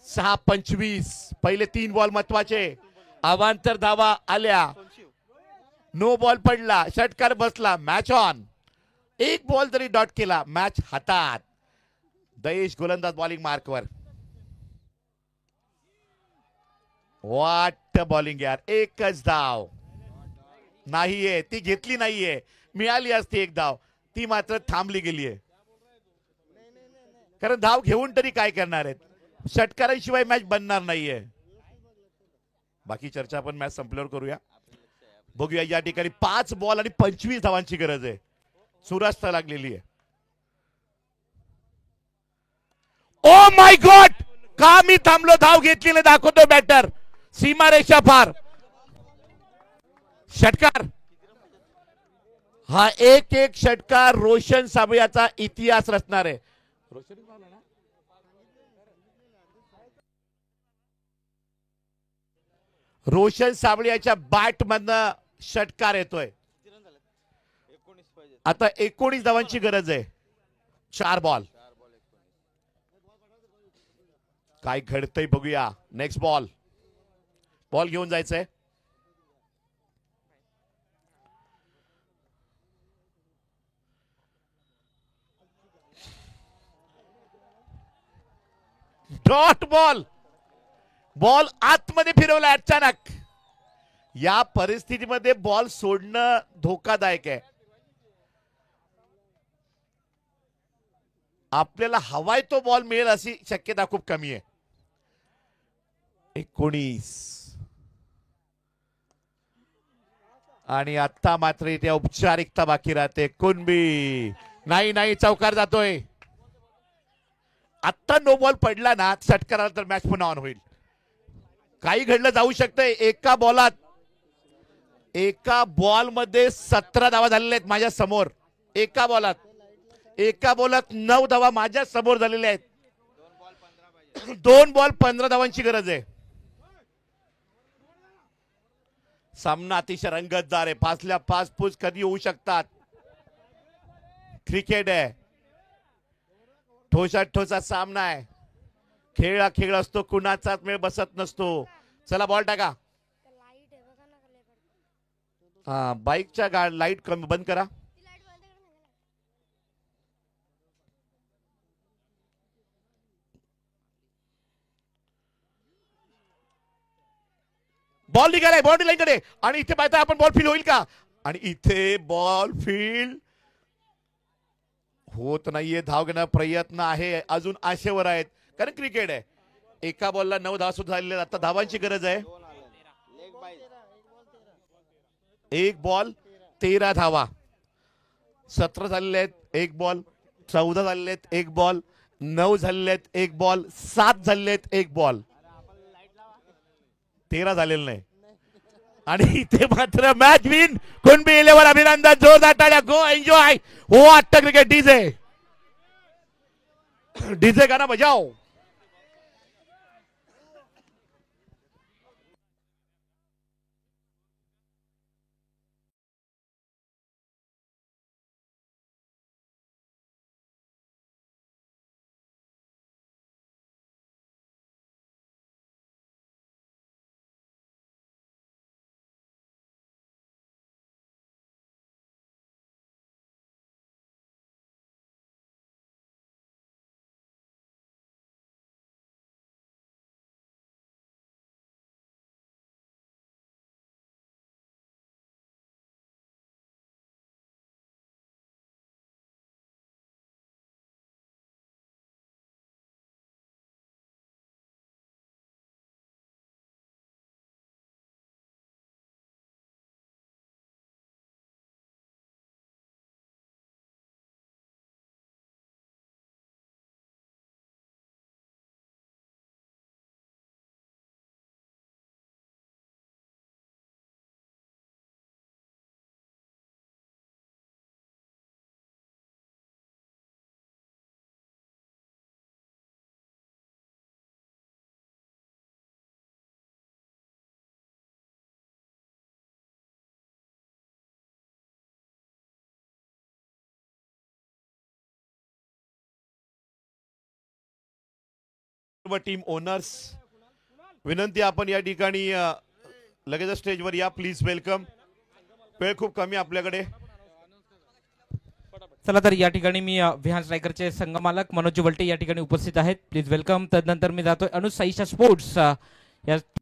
6-25. पहिले 3 बॉल महत्वाचे. अवांतर धावा आल्या. नो बॉल पडला. षटकार बसला. Match on. एक बॉल जरी डॉट केला मॅच हातात. दयेश गोलंदाज बॉलिंग मार्कवर. वाट बॉलिंग यार. एकच धाव नाहीये, ती घेतली नाहीये. मिळाली असती एक धाव, ती मात्र थांबली गेलीये. कारण धाव घेऊन तरी काय करणार आहेत? षटकारांशिवाय मॅच बनणार नाहीये. बाकी चर्चा आपण मॅच संपल्यावर करूया. बघूया या ठिकाणी 5 बॉल आणि 25 धावांची गरज आहे. सुरस्त लागलेली आहे. ओ माय गॉड, का मी थांबलो? धाव घेतली नाही दाखवतो बॅटर. सीमारेषा पार. षटकार. हा एक षटकार रोशन साबळेचा इतिहास रचणार आहे. रोशन साबळेच्या बॅट मधनं षटकार येतोय. आता 19 धावांची गरज आहे. 4 बॉल. काय घडतंय बघूया. Next ball. बॉल घेऊन जायचंय. Dot ball. बॉल आतमध्ये फिरवला अचानक. या परिस्थितीमध्ये बॉल सोडणं धोकादायक आहे. आपल्याला हवाय तो बॉल मिळेल अशी शक्यता खूप कमी आहे. 19. आणि आता मात्र इथे औपचारिकता बाकी राहते. कुणबी नाही चौकार जातोय. आता नो बॉल पडला ना षटकाराला तर मॅच पुन्हा ऑन होईल. काही घडलं जाऊ शकतंय. एका बॉल मध्ये 17 धावा झालेल्या आहेत माझ्या समोर. एका बॉलात 9 धावा माझ्या समोर झालेल्या आहेत. 2 बॉल 15 धावांची गरज आहे. सामना अतिशय रंगतदार आहे. 5ल्या 5 पूज कधी होऊ शकतात. क्रिकेट आहे. ठोसा सामना आहे. खेळ असतो. कुणाचाच मेळ बसत नसतो. चला बॉल टाका. हा बाईकच्या लाईट कमी बंद करा. बॉल निघालाय बाउंड्री लाईन कडे. आणि इथे पाहता आपण बॉल फील होईल का? आणि इथे बॉल फील्ड होत नाहीये. धाव घेण्याचा प्रयत्न आहे. अजून आशेवर आहेत कारण क्रिकेट आहे. एका बॉलला 9 धावा सुद्धा झालेल्या. आता धावांची गरज आहे. 1 बॉल 13 धावा. 17 झालेले आहेत. 1 बॉल 14 झालेले आहेत. 1 बॉल 9 झालेले आहेत. 1 बॉल 7 झालेले आहेत. 1 बॉल 13 झालेलं नाही. आणि इथे मात्र मॅच विन. कुणबी 11. अभिनंदन. जोरदार टाळ्या. गो एन्जॉय. हो आता क्रिकेट. डीजे गाना बजाओ. सर्व टीम ओनर्स विनंती, आपण या ठिकाणी लगेच स्टेजवर या प्लीज. वेलकम. वेळ खूप कमी आपल्याकडे.
चला तर या ठिकाणी मी विहान स्ट्रायकरचे संघमालक मनोज वल्टे या ठिकाणी उपस्थित आहेत. Please welcome. तदनंतर मी जातोय अनुज साईशा स्पोर्ट्स या